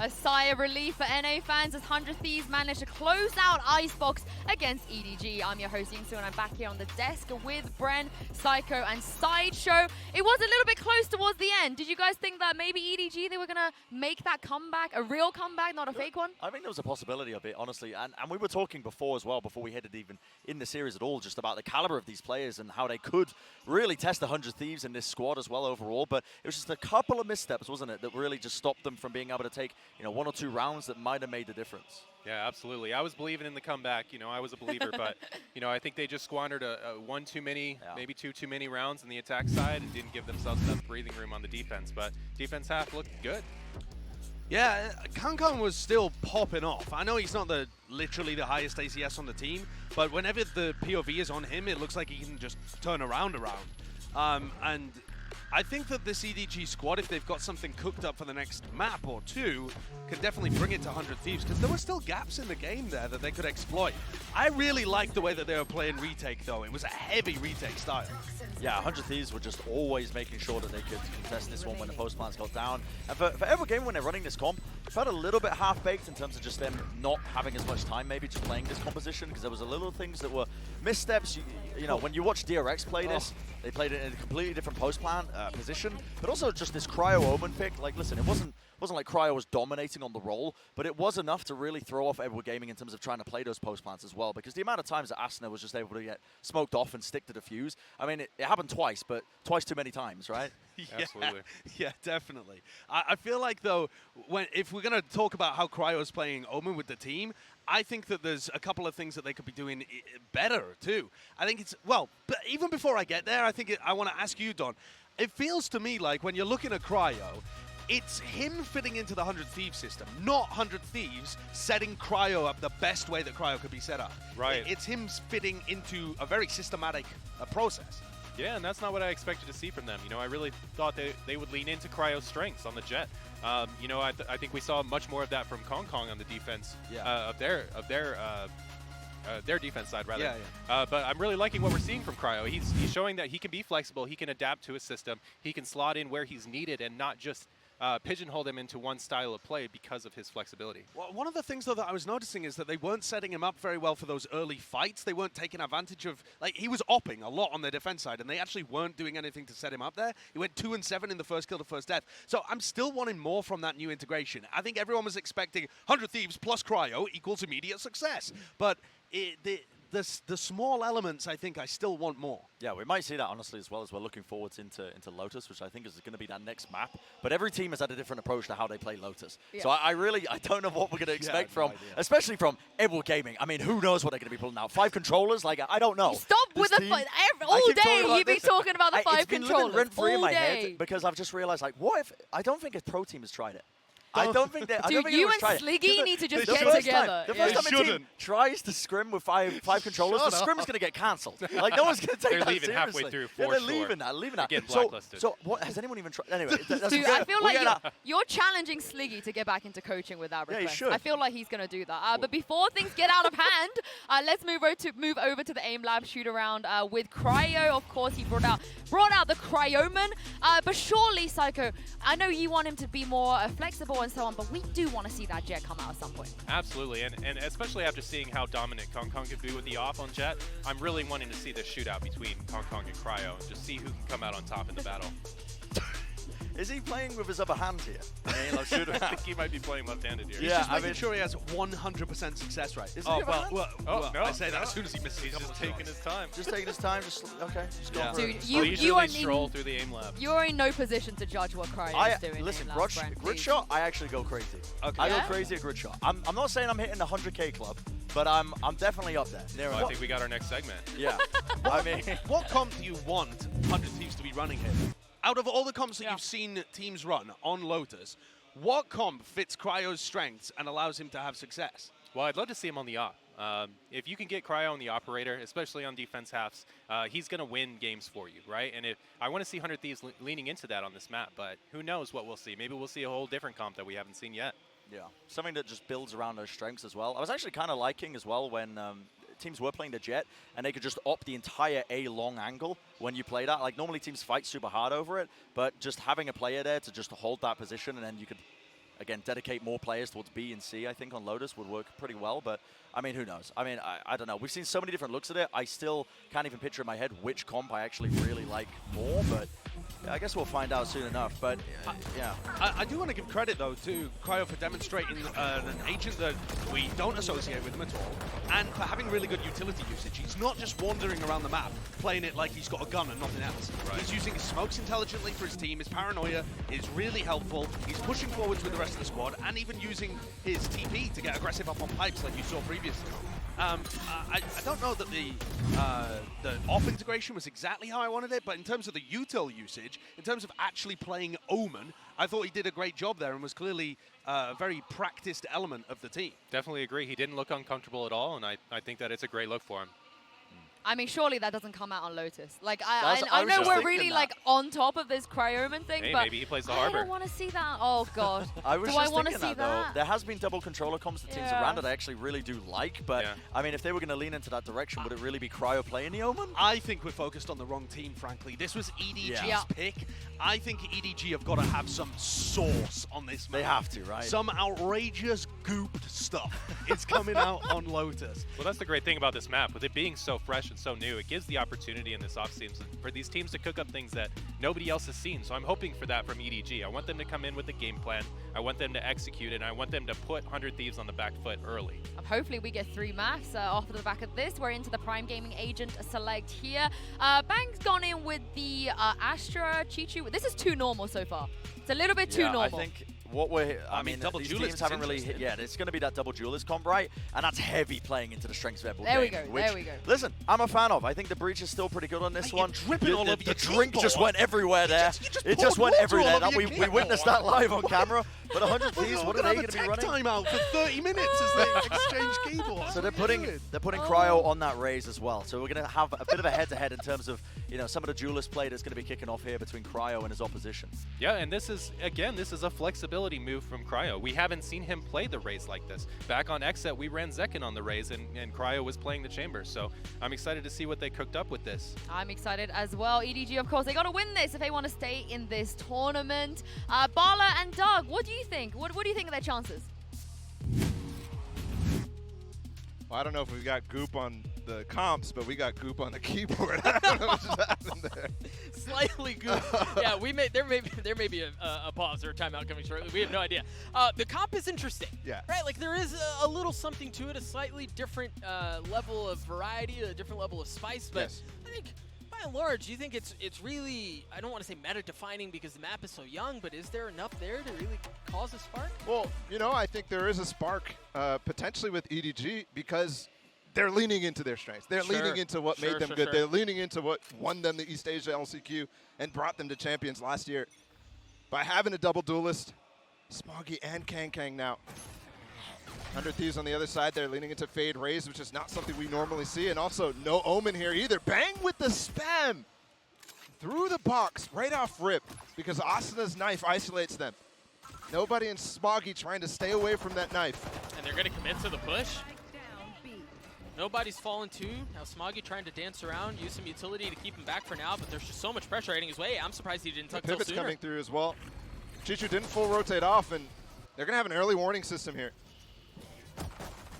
A sigh of relief for NA fans as 100 Thieves managed to close out Icebox against EDG. I'm your host, Yingsu, and I'm back here on the desk with Bren, Psycho, and Sideshow. It was a little bit close towards the end. Did you guys think that maybe EDG, they were going to make that comeback, a real comeback, not a fake one? I think there was a possibility of it, honestly. And we were talking before as well, before we headed even in the series at all, just about the caliber of these players and how they could really test the 100 Thieves in this squad as well overall. But it was just a couple of missteps, wasn't it, that really just stopped them from being able to take, you know, 1 or 2 rounds that might have made the difference. Yeah, absolutely. I was believing in the comeback. You know, I was a believer, but, you know, I think they just squandered one too many, maybe two too many rounds on the attack side and didn't give themselves enough breathing room on the defense. But defense half looked good. Yeah, Kong was still popping off. I know he's not literally the highest ACS on the team, but whenever the POV is on him, it looks like he can just turn around. And I think that this EDG squad, if they've got something cooked up for the next map or two, can definitely bring it to 100 Thieves, because there were still gaps in the game there that they could exploit. I really liked the way that they were playing retake, though. It was a heavy retake style. Yeah, 100 Thieves were just always making sure that they could contest this one when the post plants got down. And for every game when they're running this comp, it felt a little bit half-baked in terms of just them not having as much time maybe just playing this composition, because there was a little things that were missteps. You know, when you watch DRX play this, they played it in a completely different post plant position, but also just this Cryo Omen pick. Like, listen, it wasn't like Cryo was dominating on the roll, but it was enough to really throw off Edward Gaming in terms of trying to play those post plants as well, because the amount of times that Asuna was just able to get smoked off and stick to the fuse, I mean, it happened twice, but twice too many times, right? Absolutely. Yeah, definitely. I feel like, though, if we're going to talk about how Cryo's playing Omen with the team, I think that there's a couple of things that they could be doing better, too. I think it's, well, but even before I get there, I want to ask you, Don. It feels to me like when you're looking at Cryo, it's him fitting into the 100 Thieves system, not 100 Thieves setting Cryo up the best way that Cryo could be set up. Right. It's him fitting into a very systematic process. Yeah, and that's not what I expected to see from them. You know, I really thought they would lean into Cryo's strengths on the jet. You know, I think we saw much more of that from Kong on the defense of their defense side, rather. Yeah. But I'm really liking what we're seeing from Cryo. He's showing that he can be flexible, he can adapt to his system, he can slot in where he's needed and not just pigeonhole him into one style of play because of his flexibility. Well, one of the things, though, that I was noticing is that they weren't setting him up very well for those early fights. They weren't taking advantage of, like, he was opping a lot on their defense side, and they actually weren't doing anything to set him up there. He went 2 and 7 in the first kill to first death. So I'm still wanting more from that new integration. I think everyone was expecting 100 Thieves plus Cryo equals immediate success. But the small elements, I think I still want more. Yeah, we might see that, honestly, as well, as we're looking forwards into Lotus, which I think is going to be that next map. But every team has had a different approach to how they play Lotus. Yeah. So I don't know what we're going to expect from, especially from Edward Gaming. I mean, who knows what they're going to be pulling out? 5 controllers? Like, I don't know. Stop with the all day you've been talking about the 5 controllers. It's been living rent-free in my head, because I've just realized, like, what if, I don't think a pro team has tried it. I don't think that. Dude, you and Sliggy need to just get together. The first time a team tries to scrim with five controllers, the scrim is going to get cancelled. Like, no one's going to take that seriously. They're leaving halfway through, for sure. They're leaving that. Getting blacklisted. So what, has anyone even tried? Anyway, dude, I feel like you're challenging Sliggy to get back into coaching with that request. Yeah, he should. I feel like he's going to do that. But before things get out of hand, let's move over to the AIM Lab shoot around with Cryo. Of course, he brought out the Cryoman. But surely, Psycho, I know you want him to be more flexible and so on, but we do want to see that jet come out at some point. Absolutely, and especially after seeing how dominant Kong could be with the off on jet, I'm really wanting to see this shootout between Kong and Cryo and just see who can come out on top in the battle. Is he playing with his other hand here? I think he might be playing left-handed here. Yeah, I'm making sure he has 100% success rate. No. I say that as soon as he misses. He's just taking his time. Just taking his time. Okay. Just go Dude, you are stroll through the AIM Lab. You're in no position to judge what Cryo is doing. Listen, grid shot, I actually go crazy. Okay. I go crazy at grid shot. I'm not saying I'm hitting the 100K club, but I'm definitely up there. Well, I think we got our next segment. Yeah. I mean, what comp do you want 100 Thieves to be running here? Out of all the comps that you've seen teams run on Lotus, what comp fits Cryo's strengths and allows him to have success? Well, I'd love to see him on the op. If you can get Cryo on the operator, especially on defense halves, he's going to win games for you, right? And I want to see 100 Thieves leaning into that on this map, but who knows what we'll see. Maybe we'll see a whole different comp that we haven't seen yet. Yeah, something that just builds around those strengths as well. I was actually kind of liking as well when teams were playing the jet and they could just opt the entire A long angle when you play that. Like, normally teams fight super hard over it, but just having a player there to just hold that position, and then you could again, dedicate more players towards B and C, I think, on Lotus would work pretty well. But, I mean, who knows? I mean, I don't know. We've seen so many different looks at it. I still can't even picture in my head which comp I actually really like more. But yeah, I guess we'll find out soon enough. But, yeah. I do want to give credit, though, to Cryo for demonstrating an agent that we don't associate with him at all, and for having really good utility usage. He's not just wandering around the map, playing it like he's got a gun and nothing else. Right. He's using his smokes intelligently for his team. His paranoia is really helpful. He's pushing forwards with the rest of the squad, and even using his TP to get aggressive up on pipes like you saw previously. I don't know that the off integration was exactly how I wanted it, but in terms of the util usage, in terms of actually playing Omen, I thought he did a great job there and was clearly a very practiced element of the team. Definitely agree. He didn't look uncomfortable at all, and I think that it's a great look for him. I mean, surely that doesn't come out on Lotus. Like, I know we're really like on top of this Cryoman thing, hey, but maybe he plays the I Harbor. don't want to see that. Oh God, do I want to see that? There has been double controller comps that teams around it I actually really do like, but I mean, if they were going to lean into that direction, would it really be Cryo playing the Omen? I think we're focused on the wrong team, frankly. This was EDG's pick. I think EDG have got to have some sauce on this map. They have to, right? Some outrageous gooped stuff is coming out on Lotus. Well, that's the great thing about this map. With it being so fresh and so new, it gives the opportunity in this offseason for these teams to cook up things that nobody else has seen. So I'm hoping for that from EDG. I want them to come in with a game plan. I want them to execute it. And I want them to put 100 Thieves on the back foot early. Hopefully we get 3 maps off of the back of this. We're into the Prime Gaming Agent select here. Bang's gone in with the Astra Chichu. This is too normal so far. It's a little bit too normal. I think I mean, double these duelist teams haven't really hit. Yeah, it's going to be that double duelist comp, right? And that's heavy playing into the strengths of Red Bull There we game, go, which, there we go. Listen, I'm a fan of. I think the breach is still pretty good on this one. Dripping all over the your drink keyboard. just went everywhere there. It just went everywhere. We witnessed that live on camera. But 100 Thieves, what are they going to be running? Time out for 30 minutes as they exchange keyboards. So they're putting Cryo on that raise as well. So we're going to have a bit of a head-to-head in terms of some of the duelist play that's going to be kicking off here between Cryo and his opposition. Yeah, and this is a flexibility move from Cryo. We haven't seen him play the raise like this. Back on Xset, we ran Zekin on the raise, and Cryo was playing the chamber. So I'm excited to see what they cooked up with this. I'm excited as well. EDG, of course, they got to win this if they want to stay in this tournament. Bala and Doug, what do you think? What do you think of their chances? Well, I don't know if we've got goop on the comps, but we got goop on the keyboard. I don't know what just happened there. Slightly goop. Yeah, there may be a pause or a timeout coming shortly. We have no idea. The comp is interesting. Yeah. Right. Like there is a little something to it, a slightly different level of variety, a different level of spice. But Yes. I think by and large, you think it's really, I don't want to say meta-defining because the map is so young, but is there enough there to really cause a spark? Well, I think there is a spark potentially with EDG because they're leaning into their strengths. They're leaning into what made them good. They're leaning into what won them the East Asia LCQ and brought them to champions last year. By having a double duelist, Smoggy and Kang now. 100 Thieves on the other side. They're leaning into Fade Raise, which is not something we normally see. And also no Omen here either. Bang with the spam through the box right off rip because Asana's knife isolates them. Nobody in Smoggy trying to stay away from that knife. And they're going to commit to the push. Nobody's fallen too. Now Smoggy trying to dance around, use some utility to keep him back for now, but there's just so much pressure heading his way. I'm surprised he didn't tuck till Pivot's sooner. coming through as well. Chichu didn't full rotate off, and they're going to have an early warning system here.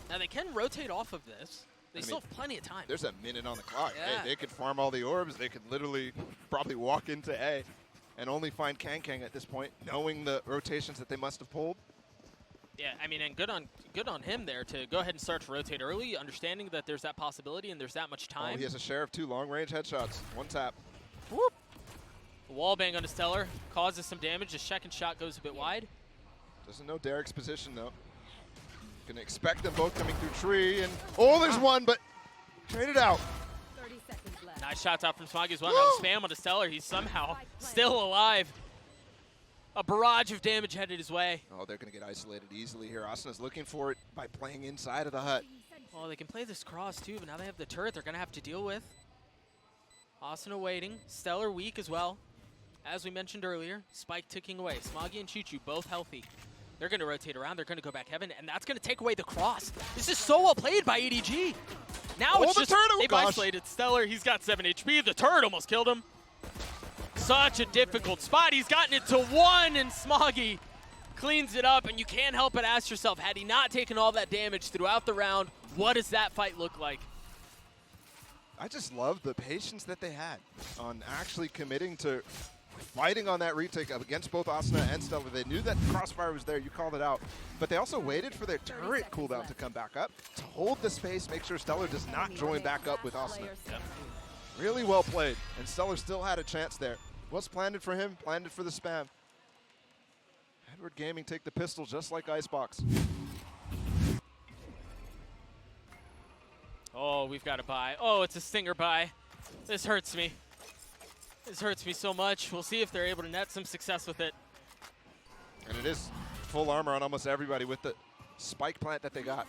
Now they can rotate off of this. They still have plenty of time. There's a minute on the clock. Yeah. Hey, they could farm all the orbs. They could literally probably walk into A and only find Kang at this point, knowing the rotations that they must have pulled. Yeah, I mean, and good on him there to go ahead and start to rotate early, understanding that there's that possibility and there's that much time. Oh, he has a share of 2 long-range headshots. 1 tap. Whoop. Wall bang on a Stellar causes some damage. The second shot goes a bit wide. Doesn't know Derek's position, though. Gonna expect them both coming through tree, and oh, there's one, but traded out. 30 seconds left. Nice shots out from Smoggy as well. Now spam on a Stellar. He's somehow still alive. A barrage of damage headed his way. Oh, they're gonna get isolated easily here. Asana's looking for it by playing inside of the hut. Oh, they can play this cross too, but now they have the turret they're gonna have to deal with. Asuna waiting. Stellar weak as well. As we mentioned earlier, Spike ticking away. Smoggy and Chichu both healthy. They're going to rotate around. They're going to go back heaven, and that's going to take away the cross. This is so well played by EDG. Now it's just they've isolated Stellar. He's got 7 HP. The turret almost killed him. Such a difficult spot. He's gotten it to 1, and Smoggy cleans it up, and you can't help but ask yourself, had he not taken all that damage throughout the round, what does that fight look like? I just love the patience that they had on actually committing to fighting on that retake against both Asuna and Stellar. They knew that Crossfire was there, you called it out, but they also waited for their turret cooldown to come back up, to hold the space, make sure Stellar does not join back up with Asuna. Yep. Really well played, and Stellar still had a chance there. What's planted for him? Planted for the spam. Edward Gaming take the pistol just like Icebox. Oh, we've got a buy. Oh, it's a stinger buy. This hurts me. This hurts me so much. We'll see if they're able to net some success with it. And it is full armor on almost everybody with the spike plant that they got.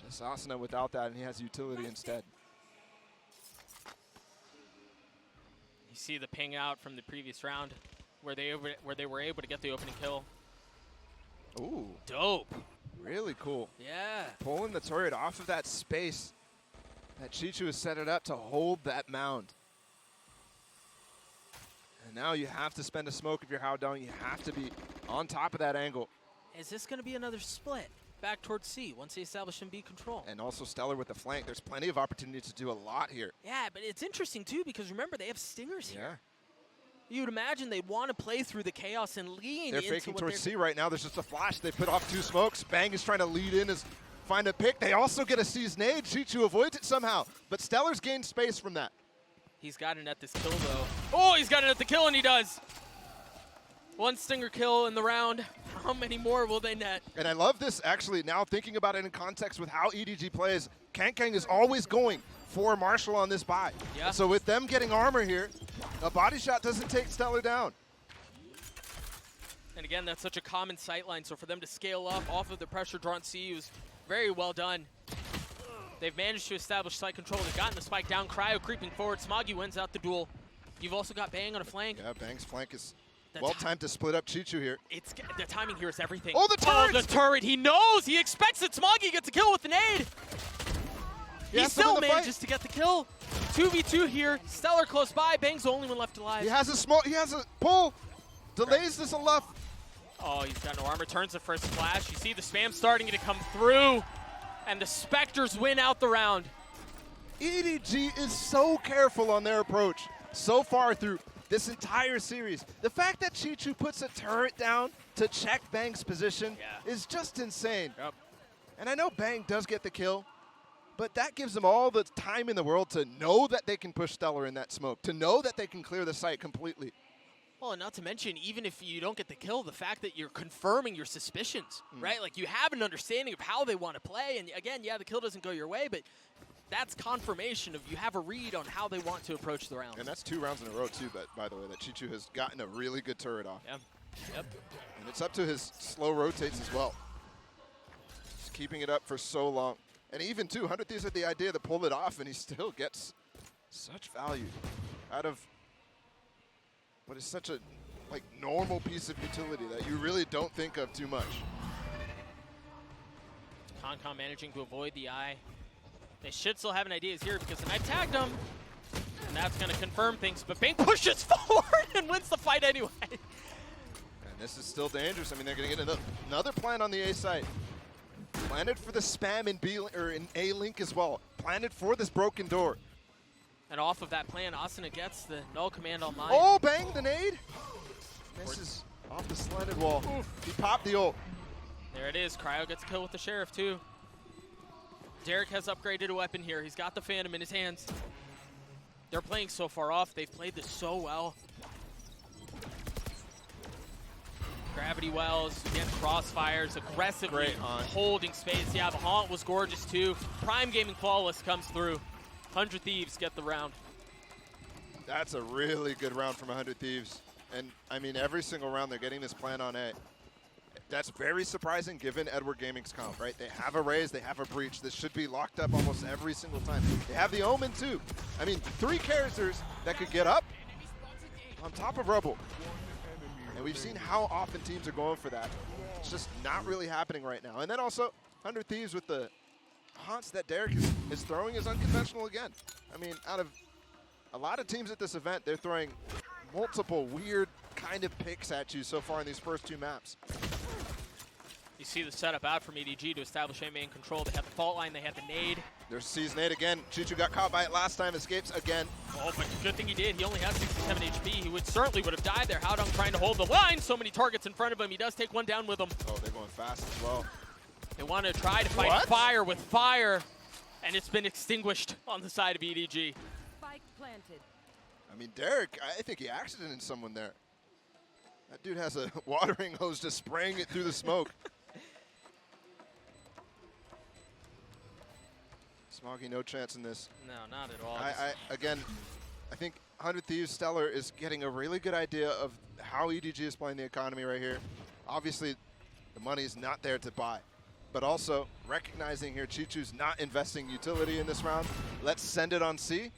Just Asuna without that, and he has utility instead. You see the ping out from the previous round where they were able to get the opening kill. Ooh, Dope. really cool. Yeah. Pulling the turret off of that space that Chichu has set it up to hold that mound. And now you have to spend a smoke if you're Howdong. You have to be on top of that angle. Is this going to be another split back towards C once they establish in B control? And also Stellar with the flank. There's plenty of opportunity to do a lot here. Yeah, but it's interesting too because remember they have stingers here. Yeah. You'd imagine they'd want to play through the chaos and lean They're into faking what towards they're C right now. There's just a flash. They put off 2 smokes. Bang is trying to lead in, find a pick. They also get a C's nade. Chichu avoids it somehow. But Stellar's gained space from that. He's got to net this kill, though. Oh, he's got to net the kill, and he does. 1 stinger kill in the round. How many more will they net? And I love this, actually, now thinking about it in context with how EDG plays. Kang is always going for Marshall on this buy. Yeah. So with them getting armor here, a body shot doesn't take Stellar down. And again, that's such a common sightline, so for them to scale up off of the pressure drawn C was very well done. They've managed to establish site control. They've gotten the spike down. Cryo creeping forward. Smoggy wins out the duel. You've also got Bang on a flank. Yeah, Bang's flank is The well timed to split up Chichu here. The timing here is everything. Oh, the turret! Oh, the turret. He knows. He expects that Smoggy gets a kill with the nade. He still manages to get the kill. 2v2 here. Stellar close by. Bang's the only one left alive. He has a pull. Delays this enough. Oh, he's got no armor. Turns the first flash. You see the spam starting to come through. And the Spectres win out the round. EDG is so careful on their approach so far through this entire series. The fact that Chichu puts a turret down to check Bang's position is just insane. Yep. And I know Bang does get the kill, but that gives them all the time in the world to know that they can push Stellar in that smoke, to know that they can clear the site completely. Well, and not to mention, even if you don't get the kill, the fact that you're confirming your suspicions, right? Like, you have an understanding of how they want to play. And again, yeah, the kill doesn't go your way, but that's confirmation of you have a read on how they want to approach the round. And that's 2 rounds in a row, too, by the way, that Chichu has gotten a really good turret off. Yeah. Yep. And it's up to his slow rotates as well. Just keeping it up for so long. And even, too, 100 Thieves had the idea to pull it off, and he still gets such value out of what is such a normal piece of utility that you really don't think of too much. Concom managing to avoid the eye. They should still have an idea here because the knife tagged him. And that's going to confirm things. But Bang pushes forward and wins the fight anyway. And this is still dangerous. I mean, they're going to get another plant on the A site. Planted for the spam in B or in A link as well. Planted for this broken door. And off of that plan, Asuna gets the null command online. Oh, Bang, the nade. Misses off the slanted wall. Oof. He popped the ult. There it is. Cryo gets a kill with the Sheriff, too. Derek has upgraded a weapon here. He's got the Phantom in his hands. They're playing so far off. They've played this so well. Gravity wells, again, crossfires, aggressively holding space. Yeah, the haunt was gorgeous, too. Prime Gaming Flawless comes through. 100 Thieves get the round. That's a really good round from 100 Thieves. And, I mean, every single round they're getting this plan on A. That's very surprising given Edward Gaming's comp, right? They have a raise, they have a breach. This should be locked up almost every single time. They have the Omen, too. I mean, 3 characters that could get up on top of Rebel. And we've seen how often teams are going for that. It's just not really happening right now. And then also, 100 Thieves with the haunts that Derek is throwing is unconventional again. I mean, out of a lot of teams at this event, they're throwing multiple weird kind of picks at you so far in these first 2 maps. You see the setup out from EDG to establish EMEA in control. They have the fault line, they have the nade. There's C's nade again. Chichu got caught by it last time, escapes again. Oh, but good thing he did. He only has 67 HP. He certainly would have died there. Haodong trying to hold the line. So many targets in front of him. He does take one down with him. Oh, they're going fast as well. They want to try to fight fire with fire, and it's been extinguished on the side of EDG. Spike planted. I mean, Derek, I think he accidented someone there. That dude has a watering hose just spraying it through the smoke. Smoggy, no chance in this. No, not at all. Again, I think 100 Thieves Stellar is getting a really good idea of how EDG is playing the economy right here. Obviously, the money is not there to buy, but also recognizing here Chichu's not investing utility in this round. Let's send it on C,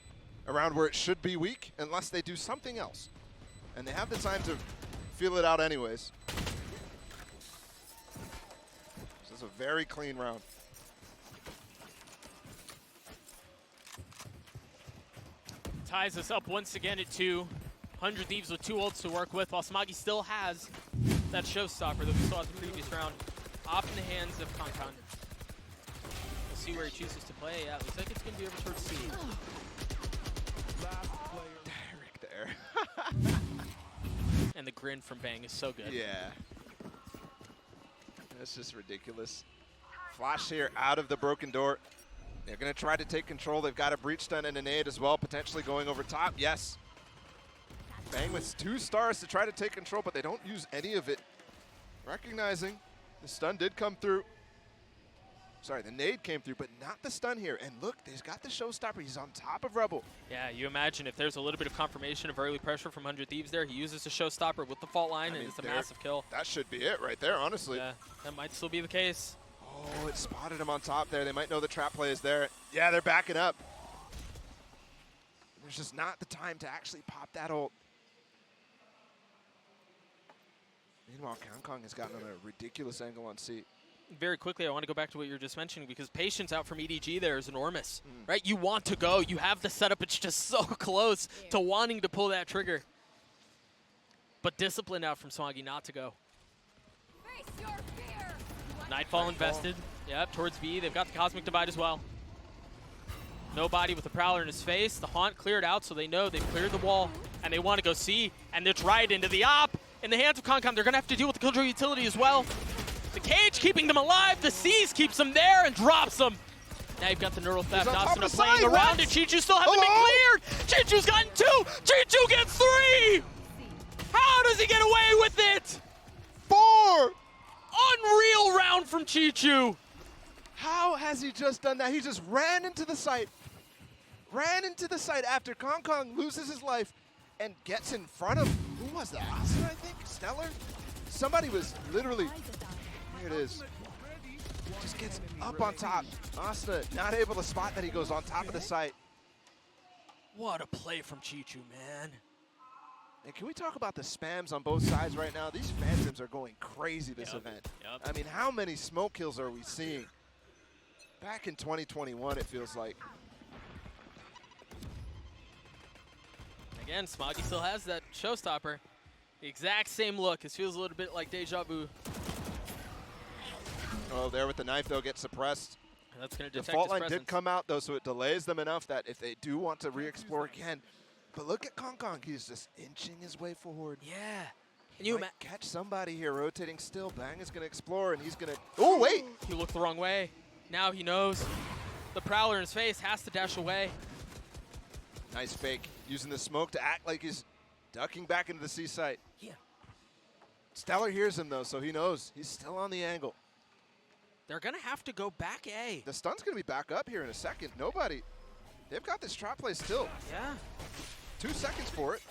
around where it should be weak, unless they do something else. And they have the time to feel it out anyways. This is a very clean round. Ties us up once again at 2. 100 Thieves with 2 ults to work with, while Smoggy still has that showstopper that we saw in the previous round off in the hands of Kankan. We'll see where he chooses to play. Yeah, it looks like it's going to be over towards C. Derek there. And the grin from Bang is so good. Yeah. That's just ridiculous. Flash here out of the broken door. They're going to try to take control. They've got a breach stun and a nade as well, potentially going over top. Yes. Bang with 2 stars to try to take control, but they don't use any of it. Recognizing the stun did come through. Sorry, the nade came through, but not the stun here. And look, he's got the showstopper. He's on top of Rebel. Yeah, you imagine if there's a little bit of confirmation of early pressure from 100 Thieves there, he uses the showstopper with the fault line, and it's a massive kill. That should be it right there, honestly. Yeah, that might still be the case. Oh, it spotted him on top there. They might know the trap play is there. Yeah, they're backing up. There's just not the time to actually pop that ult. Meanwhile, Kong has gotten on a ridiculous angle on C. Very quickly, I want to go back to what you were just mentioning, because patience out from EDG there is enormous, right? You want to go. You have the setup. It's just so close to wanting to pull that trigger. But discipline out from Smoggy not to go. Face your fear. Nightfall invested. Yep, towards B. They've got the Cosmic Divide as well. Nobody with the Prowler in his face. The Haunt cleared out, so they know they've cleared the wall, and they want to go C, and it's right into the op. In the hands of Concom, they're going to have to deal with the Killjoy utility as well. The cage keeping them alive. The C's keeps them there and drops them. Now you've got the Neural Theft. Asuna playing around it. Chichu still hasn't been cleared. Chichu's gotten 2. Chichu gets 3. How does he get away with it? 4. Unreal round from Chichu. How has he just done that? He just ran into the site. Ran into the site after Kong loses his life and gets in front of, who was that? Asuna, I think? Stellar? Somebody was literally, here it is. Just gets up on top. Asuna not able to spot that he goes on top of the site. What a play from Chichu, man. And can we talk about the spams on both sides right now? These phantoms are going crazy this event. I mean, how many smoke kills are we seeing? Back in 2021, it feels like. Again, Smoggy still has that showstopper. The exact same look. It feels a little bit like deja vu. Oh, there with the knife, though, gets suppressed. That's going to detect the fault his line presence. did come out, though, so it delays them enough that if they do want to re-explore again. But look at Kong. He's just inching his way forward. Yeah. And You you might catch somebody here rotating still. Bang is going to explore, and he's going to... Oh, wait! He looked the wrong way. Now he knows. The Prowler in his face has to dash away. Nice fake. Using the smoke to act like he's ducking back into the C site. Yeah. Stellar hears him, though, so he knows. He's still on the angle. They're going to have to go back A. The stun's going to be back up here in a second. Nobody. They've got this trap play still. Yeah. 2 seconds for it.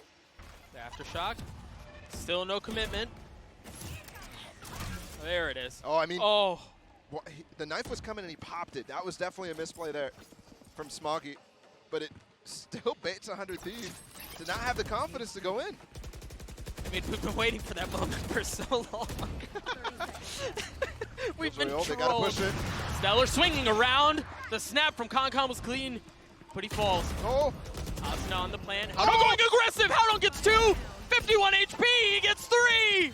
The Aftershock. Still no commitment. There it is. Oh, I mean, Oh. the knife was coming and he popped it. That was definitely a misplay there from Smoggy. But it still baits 100 Thieves to not have the confidence to go in. I mean, we've been waiting for that moment for so long. We've been They gotta push trolled. it. Stellar swinging around. The snap from Concom was clean, but he falls. Oh, Asuna on the plan. Haodong going aggressive. Haodong gets 2. 51 HP, he gets 3!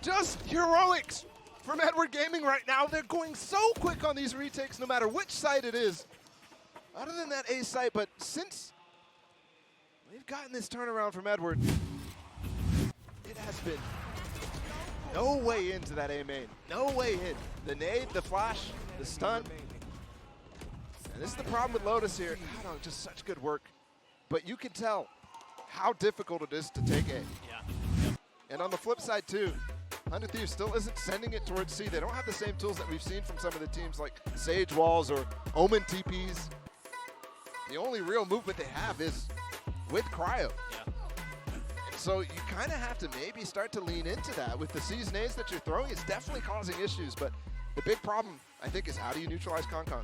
Just heroics from Edward Gaming right now. They're going so quick on these retakes, no matter which site it is. Other than that A site, but since we've gotten this turnaround from Edward, it has been no way into that A main. No way in. The nade, the flash, the stun. And this is the problem with Lotus here. I don't know, just such good work. But you can tell how difficult it is to take A. Yeah. And on the flip side too, 100 Thieves still isn't sending it towards C. They don't have the same tools that we've seen from some of the teams like Sage Walls or Omen TPs. The only real movement they have is with Cryo. Yeah. And so you kind of have to maybe start to lean into that. With the C's nades that you're throwing, it's definitely causing issues. But the big problem, I think, is how do you neutralize Concon?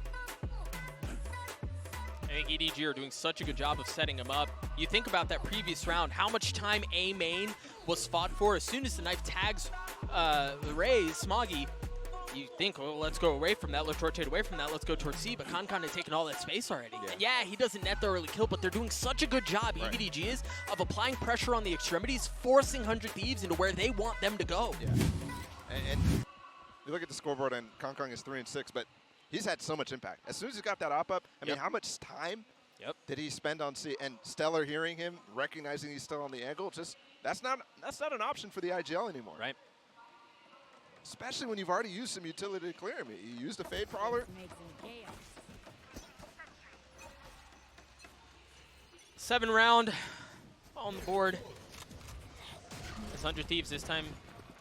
I think EDG are doing such a good job of setting him up. You think about that previous round, how much time A main was fought for. As soon as the knife tags Raze, Smoggy, you think, well, let's go away from that, let's rotate away from that, let's go towards C, but Concon has taken all that space already. Yeah. And yeah, he doesn't net the early kill, but they're doing such a good job, Right. EDG is, of applying pressure on the extremities, forcing 100 Thieves into where they want them to go. Yeah. And you look at the scoreboard, and Concon is 3 and 6, but he's had so much impact. As soon as he got that op up, I mean, how much time did he spend on C? And Stellar hearing him, recognizing he's still on the angle, just that's not an option for the IGL anymore. Right. Especially when you've already used some utility to clear him. You used a Fade Prowler. 7 round on the board. As 100 Thieves this time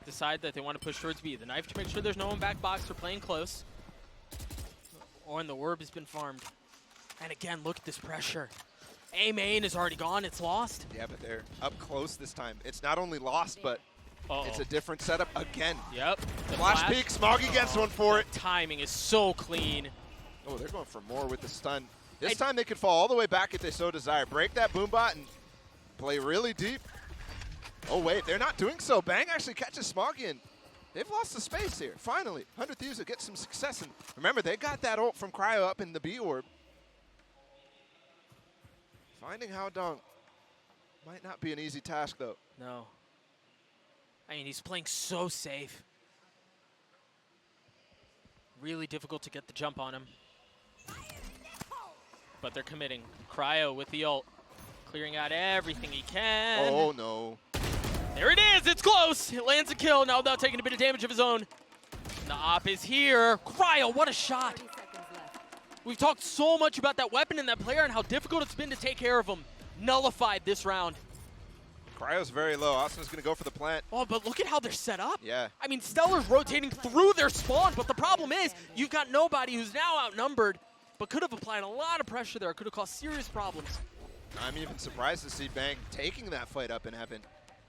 decide that they want to push towards B. The knife to make sure there's no one back box for playing close. Oh, and the orb has been farmed. And again, look at this pressure. A main is already gone, it's lost. Yeah, but they're up close this time. It's not only lost, but it's a different setup again. Yep. The Flash peek, Smoggy gets one for it. Timing is so clean. Oh, they're going for more with the stun. This time they could fall all the way back if they so desire. Break that boombot and play really deep. Oh, wait, they're not doing so. Bang actually catches Smoggy, and they've lost the space here. Finally, 100 Thieves will get some success. And remember, they got that ult from Cryo up in the B orb. Finding Hao Dong might not be an easy task, though. No. I mean, he's playing so safe. Really difficult to get the jump on him. But they're committing. Cryo with the ult. Clearing out everything he can. Oh, no. There it is. It's close. It lands a kill now without taking a bit of damage of his own. The op is here. Cryo, what a shot. We've talked so much about that weapon and that player and how difficult it's been to take care of him. Nullified this round. Cryo's very low. Austin's going to go for the plant. Oh, but look at how they're set up. Yeah. I mean, Stellar's rotating through their spawn, but the problem is you've got nobody who's now outnumbered, but could have applied a lot of pressure there. Could have caused serious problems. I'm even surprised to see Bang taking that fight up in heaven.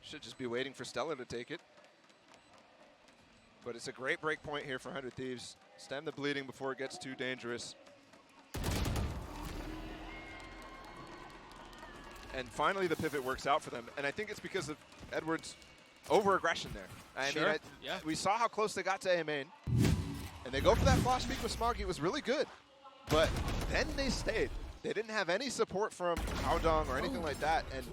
Should just be waiting for Stellar to take it. But it's a great break point here for 100 Thieves. Stem the bleeding before it gets too dangerous. And finally the pivot works out for them. And I think it's because of Edward's over-aggression there. I mean, we saw how close they got to A main. And they go for that flash peek with Smoggy. It was really good. But then they stayed. They didn't have any support from Hao Dong or anything like that. And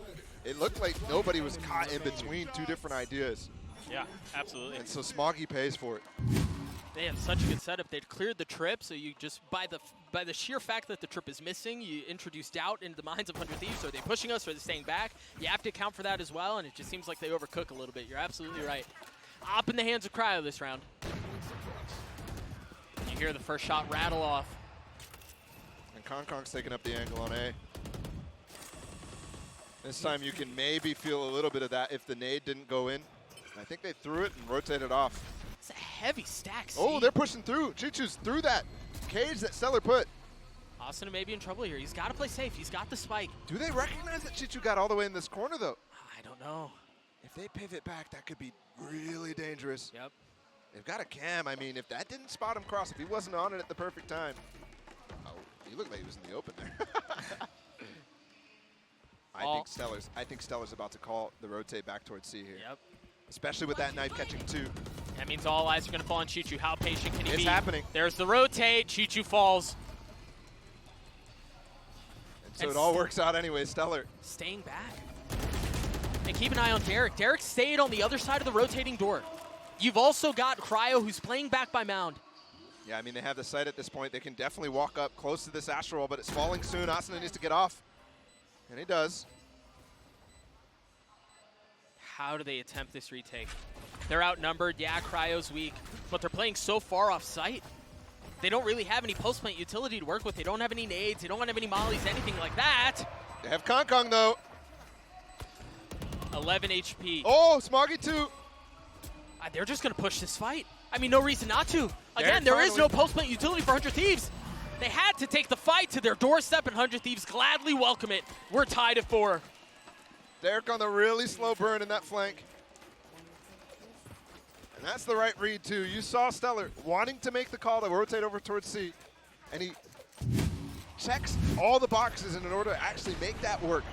it looked like nobody was caught in between two different ideas. Yeah, absolutely. And so Smoggy pays for it. They have such a good setup. They'd cleared the trip, so you just, by the sheer fact that the trip is missing, you introduce doubt into the minds of 100 Thieves. Are they pushing us? Are they staying back? You have to account for that as well, and it just seems like they overcook a little bit. You're absolutely right. Op in the hands of Cryo this round. You hear the first shot rattle off. And Concong's taking up the angle on A. This time you can maybe feel a little bit of that if the nade didn't go in. I think they threw it and rotated off. It's a heavy stack. Oh, they're pushing through. Chichu's through that cage that Stellar put. Austin may be in trouble here. He's got to play safe. He's got the spike. Do they recognize that Chichu got all the way in this corner, though? I don't know. If they pivot back, that could be really dangerous. Yep. They've got a cam. I mean, if that didn't spot him cross, if he wasn't on it at the perfect time. Oh, he looked like he was in the open there. I think Stellar's about to call the rotate back towards C here. Yep. Especially with that knife catching two. That means all eyes are going to fall on Chichu. How patient can he be? It's happening. There's the rotate. Chichu falls. And so it all works out anyway. Stellar staying back. And keep an eye on Derek. Derek stayed on the other side of the rotating door. You've also got Cryo, who's playing back by Mound. Yeah, I mean, they have the sight at this point. They can definitely walk up close to this Astral, but it's falling soon. Asuna needs to get off, and he does. How do they attempt this retake? They're outnumbered. Yeah, Cryo's weak, but they're playing so far off site. They don't really have any post-plant utility to work with. They don't have any nades. They don't have any mollies, anything like that. They have Kong though. 11 HP. Oh, Smoggy too. They're just going to push this fight. I mean, no reason not to. Again, there is no post-plant utility for 100 Thieves. They had to take the fight to their doorstep, and 100 Thieves gladly welcome it. We're tied at 4. Derek on the really slow burn in that flank. And that's the right read, too. You saw Stellar wanting to make the call to rotate over towards C, and he checks all the boxes in order to actually make that work.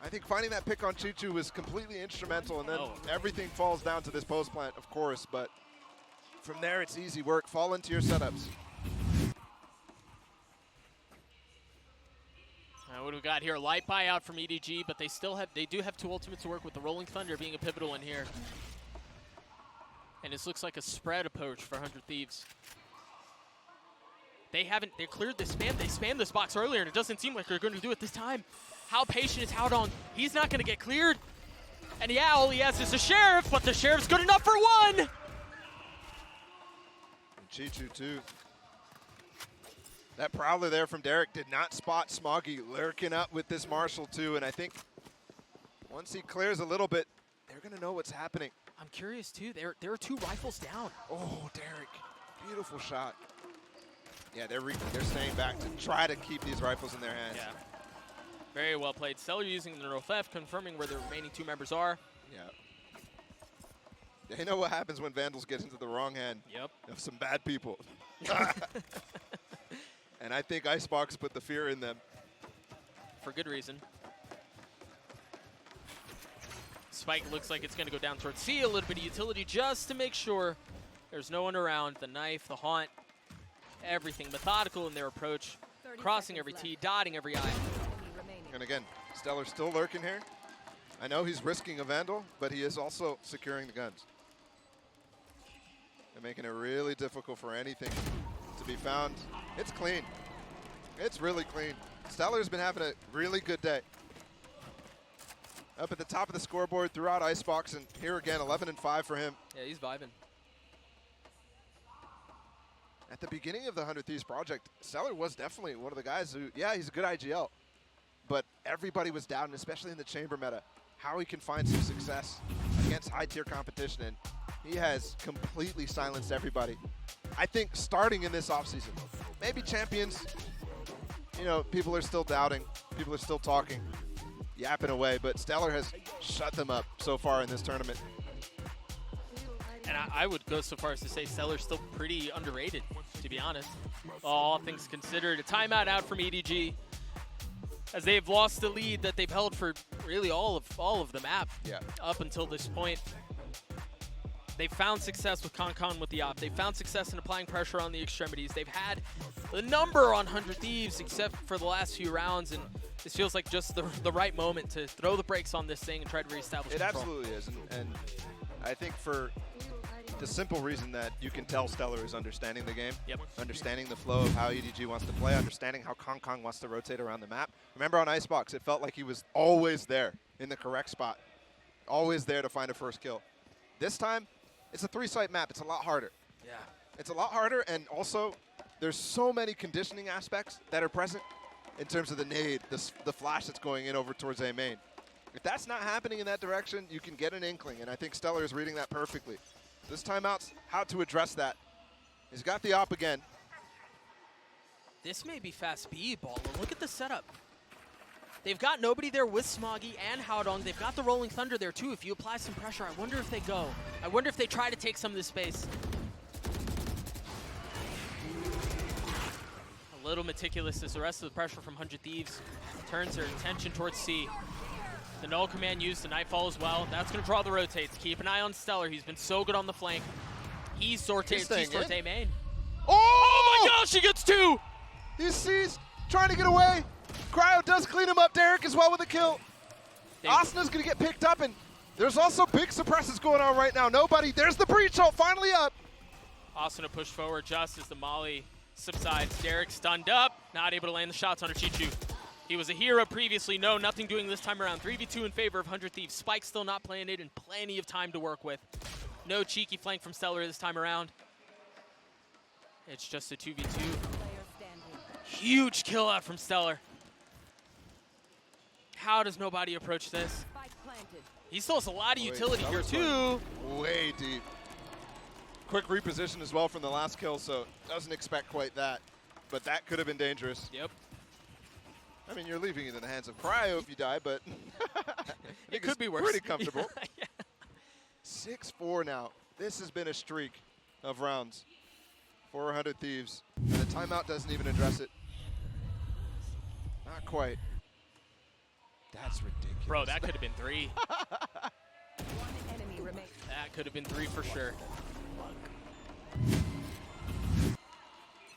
I think finding that pick on Chichu was completely instrumental, and then everything falls down to this post plant, of course, but from there it's easy work. Fall into your setups. What do we got here? Light buyout from EDG, but they do have 2 ultimates to work with, the Rolling Thunder being a pivotal one here. And this looks like a spread approach for 100 Thieves. They cleared the spam. They spammed this box earlier, and it doesn't seem like they're going to do it this time. How patient is Howdong? He's not going to get cleared. And yeah, all he has is a Sheriff, but the Sheriff's good enough for 1. And Chichu too. That Prowler there from Derek did not spot Smoggy lurking up with this Marshall too, and I think once he clears a little bit, they're going to know what's happening. I'm curious too. There are 2 rifles down. Oh, Derek, beautiful shot. Yeah, they're staying back to try to keep these rifles in their hands. Yeah. Very well played. Stellar using the no theft, confirming where the remaining 2 members are. Yeah. They know what happens when Vandals get into the wrong hand of some bad people. And I think Icebox put the fear in them. For good reason. Spike looks like it's going to go down towards C. A little bit of utility just to make sure there's no one around. The knife, the haunt, everything methodical in their approach. Crossing every T, dotting every I. And again, Stellar still lurking here. I know he's risking a Vandal, but he is also securing the guns. They're making it really difficult for anything to be found. It's clean. It's really clean. Stellar's been having a really good day. Up at the top of the scoreboard throughout Icebox, and here again, 11 and 5 for him. Yeah, he's vibing. At the beginning of the 100 Thieves project, Stellar was definitely one of the guys who, yeah, he's a good IGL, but everybody was doubting, especially in the chamber meta, how he can find some success against high-tier competition, and he has completely silenced everybody. I think starting in this offseason, maybe Champions, you know, people are still doubting, people are still talking, yapping away, but Stellar has shut them up so far in this tournament. And I would go so far as to say Stellar's still pretty underrated, to be honest. All things considered, a timeout out from EDG, as they've lost the lead that they've held for really all of the map up until this point. They've found success with Concon with the op. They've found success in applying pressure on the extremities. They've had the number on 100 Thieves except for the last few rounds, and this feels like just the right moment to throw the brakes on this thing and try to reestablish control. It absolutely is, and I think for the simple reason that you can tell Stellar is understanding the game, understanding the flow of how EDG wants to play, understanding how Kong wants to rotate around the map. Remember on Icebox, it felt like he was always there in the correct spot, always there to find a first kill. This time, it's a 3-site map. It's a lot harder. Yeah. It's a lot harder, and also there's so many conditioning aspects that are present in terms of the nade, the flash that's going in over towards A main. If that's not happening in that direction, you can get an inkling, and I think Stellar is reading that perfectly. This timeout's how to address that. He's got the op again. This may be fast B ball. Look at the setup. They've got nobody there with Smoggy and Howdong. They've got the Rolling Thunder there too. If you apply some pressure, I wonder if they go. I wonder if they try to take some of this space. A little meticulous as the rest of the pressure from 100 Thieves turns their attention towards C. The null command used, the Nightfall as well. That's going to draw the rotates. Keep an eye on Stellar. He's been so good on the flank. He's sorted A main. Oh my gosh, he gets 2! He sees, trying to get away. Cryo does clean him up. Derek as well with a kill. Asana's going to get picked up, and there's also big suppresses going on right now. Nobody. There's the breach ult finally up. Asuna pushed forward just as the molly subsides. Derek stunned up, not able to land the shots on Chichu. He was a hero previously. No, nothing doing this time around. 3v2 in favor of 100 Thieves. Spike still not planted and plenty of time to work with. No cheeky flank from Stellar this time around. It's just a 2v2. Huge kill out from Stellar. How does nobody approach this? He still has a lot of utility here too. Way deep. Quick reposition as well from the last kill, so doesn't expect quite that. But that could have been dangerous. Yep. I mean, you're leaving it in the hands of Cryo if you die, but it could be worse. Pretty comfortable. Yeah. 6-4 now. This has been a streak of rounds. 400 Thieves. And the timeout doesn't even address it. Not quite. That's ridiculous. Bro, that could have been 3. One enemy remains. That could have been 3 for sure.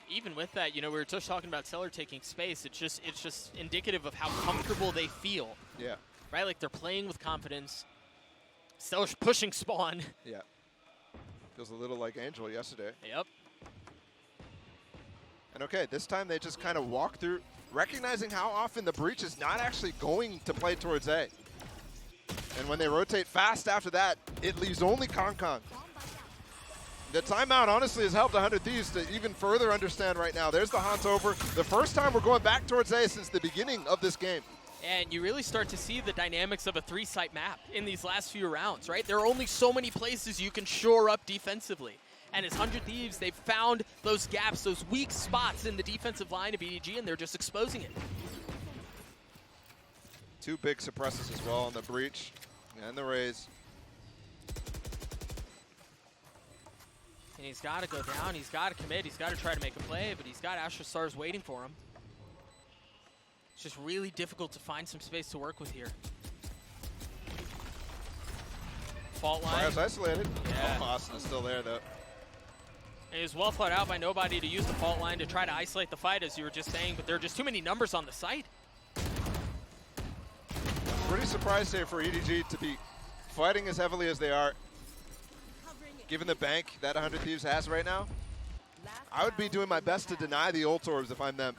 Even with that, you know, we were just talking about Stellar taking space. It's just indicative of how comfortable they feel. Yeah. Right? Like they're playing with confidence. Stellar's pushing spawn. Yeah. Feels a little like Angel yesterday. Yep. And okay, this time they just kind of walk through, recognizing how often the breach is not actually going to play towards A. And when they rotate fast after that, it leaves only Kong. The timeout honestly has helped 100 Thieves to even further understand right now. There's the hunt over. The first time we're going back towards A since the beginning of this game. And you really start to see the dynamics of a 3-site map in these last few rounds, right? There are only so many places you can shore up defensively. And as 100 Thieves, they've found those gaps, those weak spots in the defensive line of EDG, and they're just exposing it. 2 big suppresses as well on the breach and the raise. And he's got to go down, he's got to commit, he's got to try to make a play, but he's got Astra Stars waiting for him. It's just really difficult to find some space to work with here. Fault line. Fire's isolated. Yeah. Oh, Asana's still there though. It was well thought out by nobody to use the fault line to try to isolate the fight, as you were just saying, but there are just too many numbers on the site. Pretty surprised here for EDG to be fighting as heavily as they are. Given the bank that 100 Thieves has right now, I would be doing my best to deny the ult orbs if I'm them.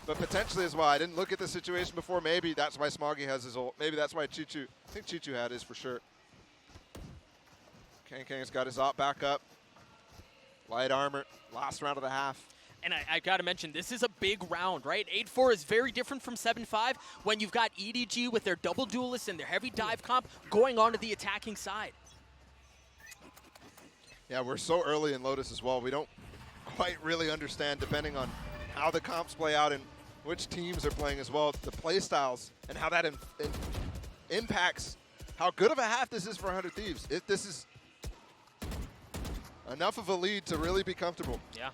But potentially as well. I didn't look at the situation before. Maybe that's why Smoggy has his ult. Maybe that's why Chichu, I think Chichu had his for sure. Kang's got his op back up. Light armor, last round of the half. And I got to mention, this is a big round, right? 8-4 is very different from 7-5 when you've got EDG with their double duelists and their heavy dive comp going onto the attacking side. Yeah, we're so early in Lotus as well. We don't quite really understand, depending on how the comps play out and which teams are playing as well, the play styles and how that impacts how good of a half this is for 100 Thieves. If this is enough of a lead to really be comfortable. Yeah.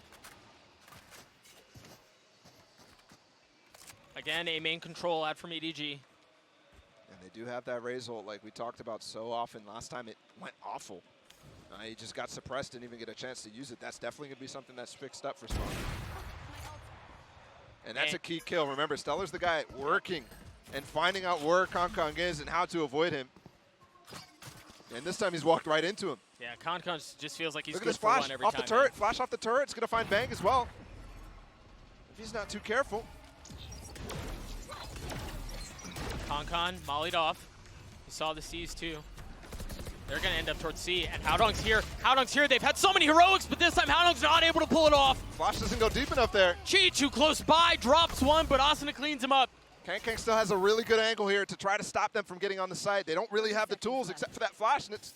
Again, a main control out from EDG. And they do have that raise ult like we talked about so often. Last time it went awful. He just got suppressed, didn't even get a chance to use it. That's definitely going to be something that's fixed up for Smog. And that's a key kill. Remember, Stellar's the guy working and finding out where Kong is and how to avoid him. And this time he's walked right into him. Yeah, Kong just feels like he's Look at good this for flash one every off time. the turret. Flash off the turret. It's going to find Bang as well. If he's not too careful. Kong mollied off. He saw the C's too. They're going to end up towards C, and Howdong's here. Howdong's here. They've had so many heroics, but this time Howdong's not able to pull it off. Flash doesn't go deep enough there. Chichu close by, drops one, but Asuna cleans him up. Kang still has a really good angle here to try to stop them from getting on the site. They don't really have the tools except for that flash, and it's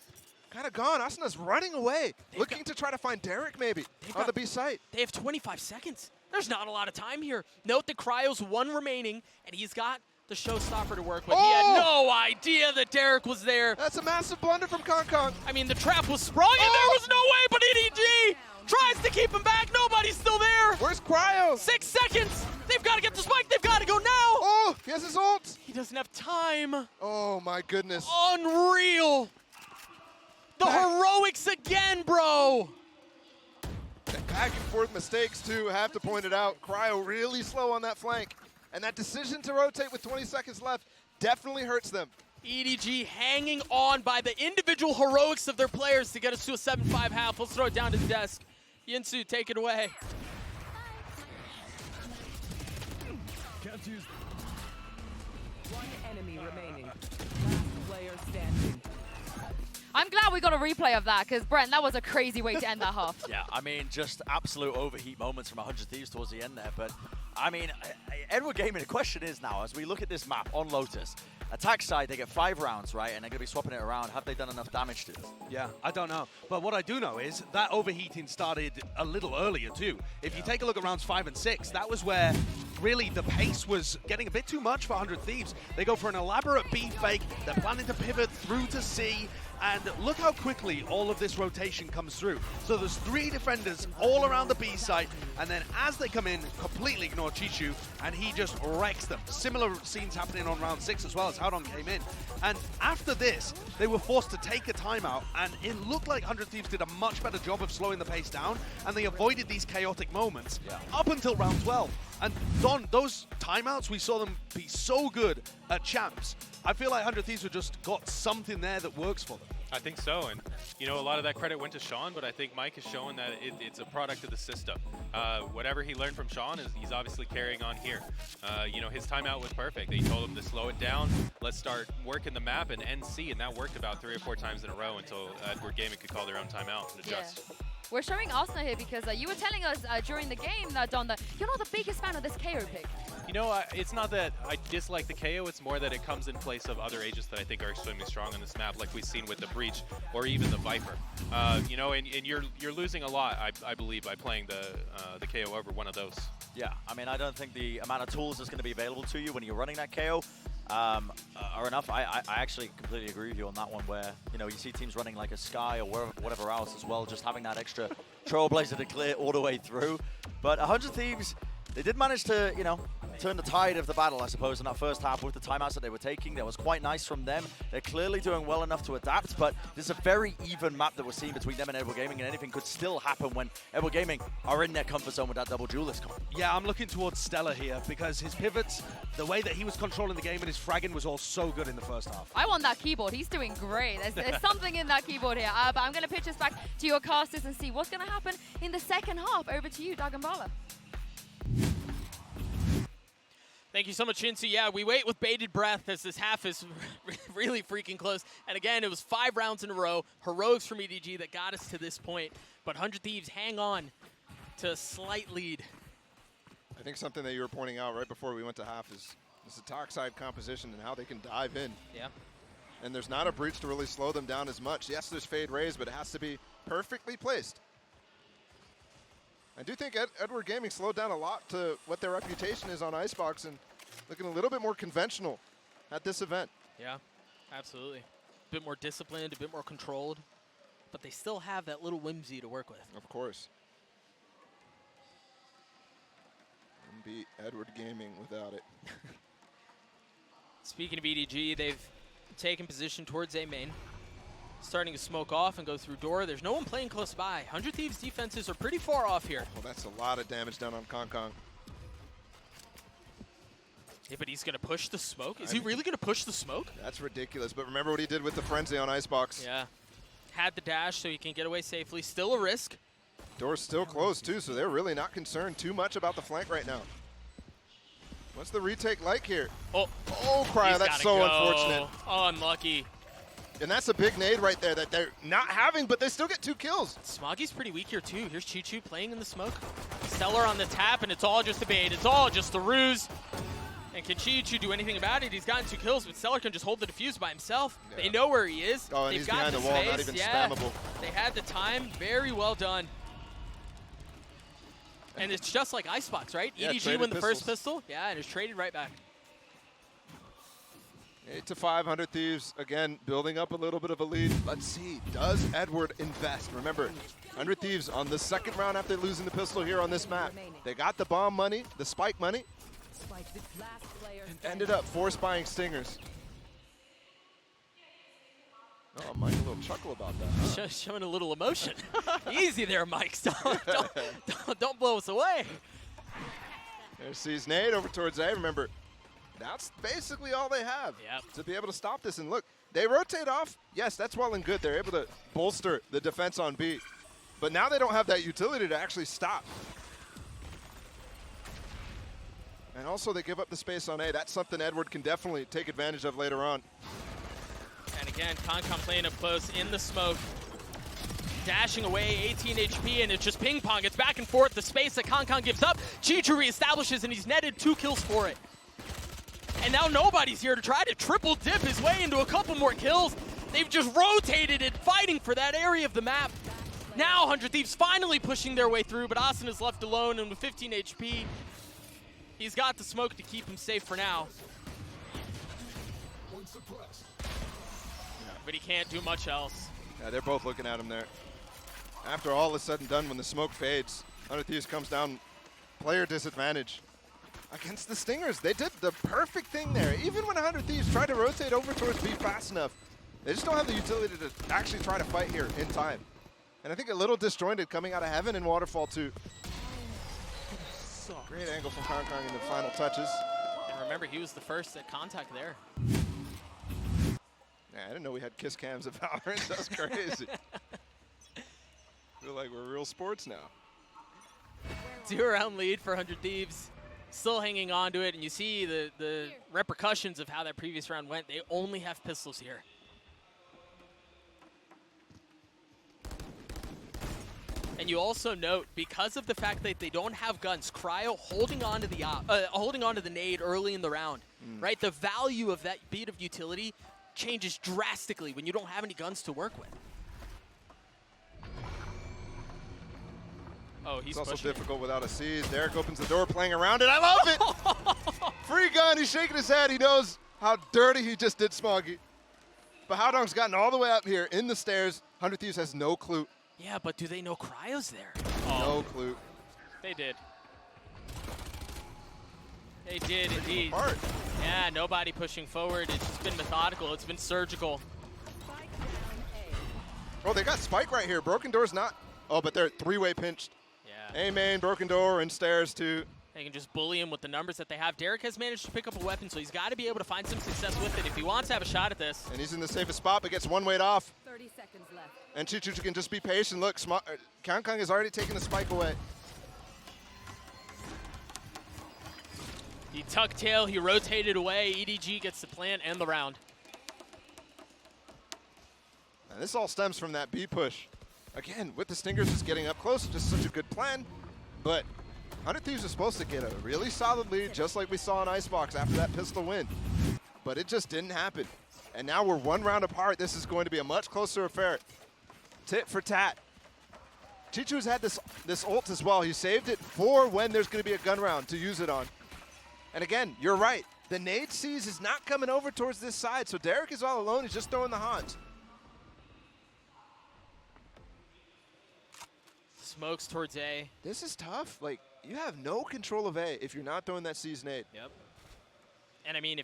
kind of gone. Asuna's running away, looking to try to find Derek maybe on the B site. They have 25 seconds. There's not a lot of time here. Note that Cryo's one remaining, and he's got the showstopper to work with. Oh! He had no idea that Derek was there. That's a massive blunder from Kong. I mean, the trap was sprung, and there was no way, but EDG tries to keep him back. Nobody's still there. Where's Cryo? 6 seconds. They've got to get the spike. They've got to go now. Oh, he has his ult. He doesn't have time. Oh, my goodness. Unreal. The heroics again, bro. Back and forth mistakes, too. I have to point it out. Cryo really slow on that flank. And that decision to rotate with 20 seconds left, definitely hurts them. EDG hanging on by the individual heroics of their players to get us to a 7-5 half. Let's throw it down to the desk. Yinsu, take it away. One enemy remaining. Last player standing. I'm glad we got a replay of that, because, Brent, that was a crazy way to end that half. Yeah, I mean, just absolute overheat moments from 100 Thieves towards the end there. But, I mean, Edward Gaming, the question is now, as we look at this map on Lotus, attack side, they get 5 rounds, right? And they're going to be swapping it around. Have they done enough damage to it? Yeah, I don't know. But what I do know is that overheating started a little earlier, too. If you take a look at rounds 5 and 6, that was where really the pace was getting a bit too much for 100 Thieves. They go for an elaborate B fake. They're planning to pivot through to C. And look how quickly all of this rotation comes through. So there's 3 defenders all around the B site, and then as they come in, completely ignore Chichu, and he just wrecks them. Similar scenes happening on round 6 as well as Howdong came in. And after this, they were forced to take a timeout, and it looked like 100 Thieves did a much better job of slowing the pace down, and they avoided these chaotic moments up until round 12. And Don, those timeouts, we saw them be so good at Champs. I feel like 100 Thieves have just got something there that works for them. I think so, and you know, a lot of that credit went to Sean, but I think Mike has shown that it's a product of the system. Whatever he learned from Sean he's obviously carrying on here. You know, his timeout was perfect. He told him to slow it down, let's start working the map and end C, and that worked about 3 or 4 times in a row until Edward Gaming could call their own timeout and adjust. Yeah. We're showing Arsenal here because you were telling us during the game, Don, that you're not the biggest fan of this KO pick. You know, it's not that I dislike the KO, it's more that it comes in place of other agents that I think are extremely strong on this map, like we've seen with the Breach or even the Viper. You know, and you're losing a lot, I believe, by playing the KO over one of those. Yeah, I mean, I don't think the amount of tools that's going to be available to you when you're running that KO are enough. I actually completely agree with you on that one, where, you know, you see teams running like a Sky or whatever else as well, just having that extra Trailblazer to clear all the way through. But 100 Thieves, they did manage to, you know, turn the tide of the battle, I suppose, in that first half with the timeouts that they were taking. That was quite nice from them. They're clearly doing well enough to adapt, but this is a very even map that we're seeing between them and Edward Gaming, and anything could still happen when Edward Gaming are in their comfort zone with that double duelist comp. Yeah, I'm looking towards Stellar here because his pivots, the way that he was controlling the game and his fragging was all so good in the first half. I want that keyboard. He's doing great. There's something in that keyboard here. But I'm going to pitch this back to your casters and see what's going to happen in the second half. Over to you, Dagambala. Thank you so much, Shinsu. Yeah, we wait with bated breath as this half is really freaking close. And again, it was 5 rounds in a row, heroics from EDG that got us to this point. But 100 Thieves hang on to a slight lead. I think something that you were pointing out right before we went to half is this attack side composition and how they can dive in. Yeah. And there's not a breach to really slow them down as much. Yes, there's fade raise, but it has to be perfectly placed. I do think Edward Gaming slowed down a lot to what their reputation is on Icebox and looking a little bit more conventional at this event. Yeah, absolutely. A bit more disciplined, a bit more controlled, but they still have that little whimsy to work with. Of course. Wouldn't be Edward Gaming without it. Speaking of EDG, they've taken position towards A main. Starting to smoke off and go through door. There's no one playing close by. 100 Thieves defenses are pretty far off here. Well, that's a lot of damage done on Kong. Yeah, but he's going to push the smoke? Is he really going to push the smoke? That's ridiculous, but remember what he did with the Frenzy on Icebox. Yeah. Had the dash so he can get away safely. Still a risk. Door's still closed, too, so they're really not concerned too much about the flank right now. What's the retake like here? Oh, Cryo, that's so unfortunate. Oh, unlucky. And that's a big nade right there that they're not having, but they still get 2 kills. Smoggy's pretty weak here, too. Here's Chichu playing in the smoke. Stellar on the tap, and it's all just a bait. It's all just a ruse. And can Chichu do anything about it? He's gotten 2 kills, but Stellar can just hold the defuse by himself. Yeah. They know where he is. Oh, and They've he's got behind the wall, space. not even spammable. They had the time. Very well done. And it's just like Icebox, right? Yeah, EDG won the first pistol. Yeah, and it's traded right back. 8-5, 100 Thieves, again, building up a little bit of a lead. Let's see, does Edward invest? Remember, 100 Thieves on the second round after losing the pistol here on this map. They got the bomb money, the spike money, and ended up force buying Stingers. Oh, Mike, a little chuckle about that. Huh? Showing a little emotion. Easy there, Mike. Don't blow us away. There sees nade over towards A. Remember, that's basically all they have Yep. to be able to stop this. And look, they rotate off. Yes, that's well and good. They're able to bolster the defense on B. But now they don't have that utility to actually stop. And also they give up the space on A. That's something Edward can definitely take advantage of later on. And again, Concom playing up close in the smoke. Dashing away, 18 HP, and it's just ping pong. It's back and forth. The space that Concon gives up, Chichu reestablishes, and he's netted 2 kills for it. And now nobody's here to try to triple dip his way into a couple more kills. They've just rotated it, fighting for that area of the map. Now 100 Thieves finally pushing their way through, but Austin is left alone, and with 15 HP, he's got the smoke to keep him safe for now. But he can't do much else. Yeah, they're both looking at him there. After all is said and done, when the smoke fades, 100 Thieves comes down, player disadvantage. Against the Stingers, they did the perfect thing there. Even when 100 Thieves tried to rotate over towards B fast enough, they just don't have the utility to actually try to fight here in time. And I think a little disjointed coming out of Heaven and Waterfall too. Great angle from Kong in the final touches. And remember, he was the first at contact there. Yeah, I didn't know we had kiss cams at Valorant. That's crazy. Feel like we're real sports now. 2-round lead for 100 Thieves. Still hanging on to it, and you see the repercussions of how that previous round went. They only have pistols here. And you also note, because of the fact that they don't have guns, Cryo holding on to the nade early in the round, right? The value of that beat of utility changes drastically when you don't have any guns to work with. Oh, he's also pushing difficult without a seize. Derek opens the door, playing around it. I love it! Free gun, he's shaking his head. He knows how dirty he just did Smoggy. But Howdong's gotten all the way up here in the stairs. 100 Thieves has no clue. Yeah, but do they know Cryo's there? No clue. They did. They did indeed. Apart. Yeah, nobody pushing forward. It's just been methodical. It's been surgical. Oh, they got Spike right here. Broken Door's not. Oh, but they're 3-way pinched. Yeah. A main, Broken Door, and stairs too. They can just bully him with the numbers that they have. Derek has managed to pick up a weapon, so he's got to be able to find some success with it if he wants to have a shot at this. And he's in the safest spot, but gets 1 weight off. 30 seconds left. And Chichu can just be patient. Look, Kong has already taken the Spike away. He tucked tail, he rotated away. EDG gets the plant and the round. And this all stems from that B push. Again, with the Stingers just getting up close, just such a good plan. But 100 Thieves are supposed to get a really solid lead, just like we saw in Icebox after that pistol win. But it just didn't happen. And now we're 1 round apart. This is going to be a much closer affair. Tit for tat. Chichu's had this ult as well. He saved it for when there's going to be a gun round to use it on. And again, you're right. The nade seize is not coming over towards this side, so Derek is all alone. He's just throwing the Hans. Smokes towards A. This is tough. Like, you have no control of A if you're not throwing that seize nade. Yep. And I mean,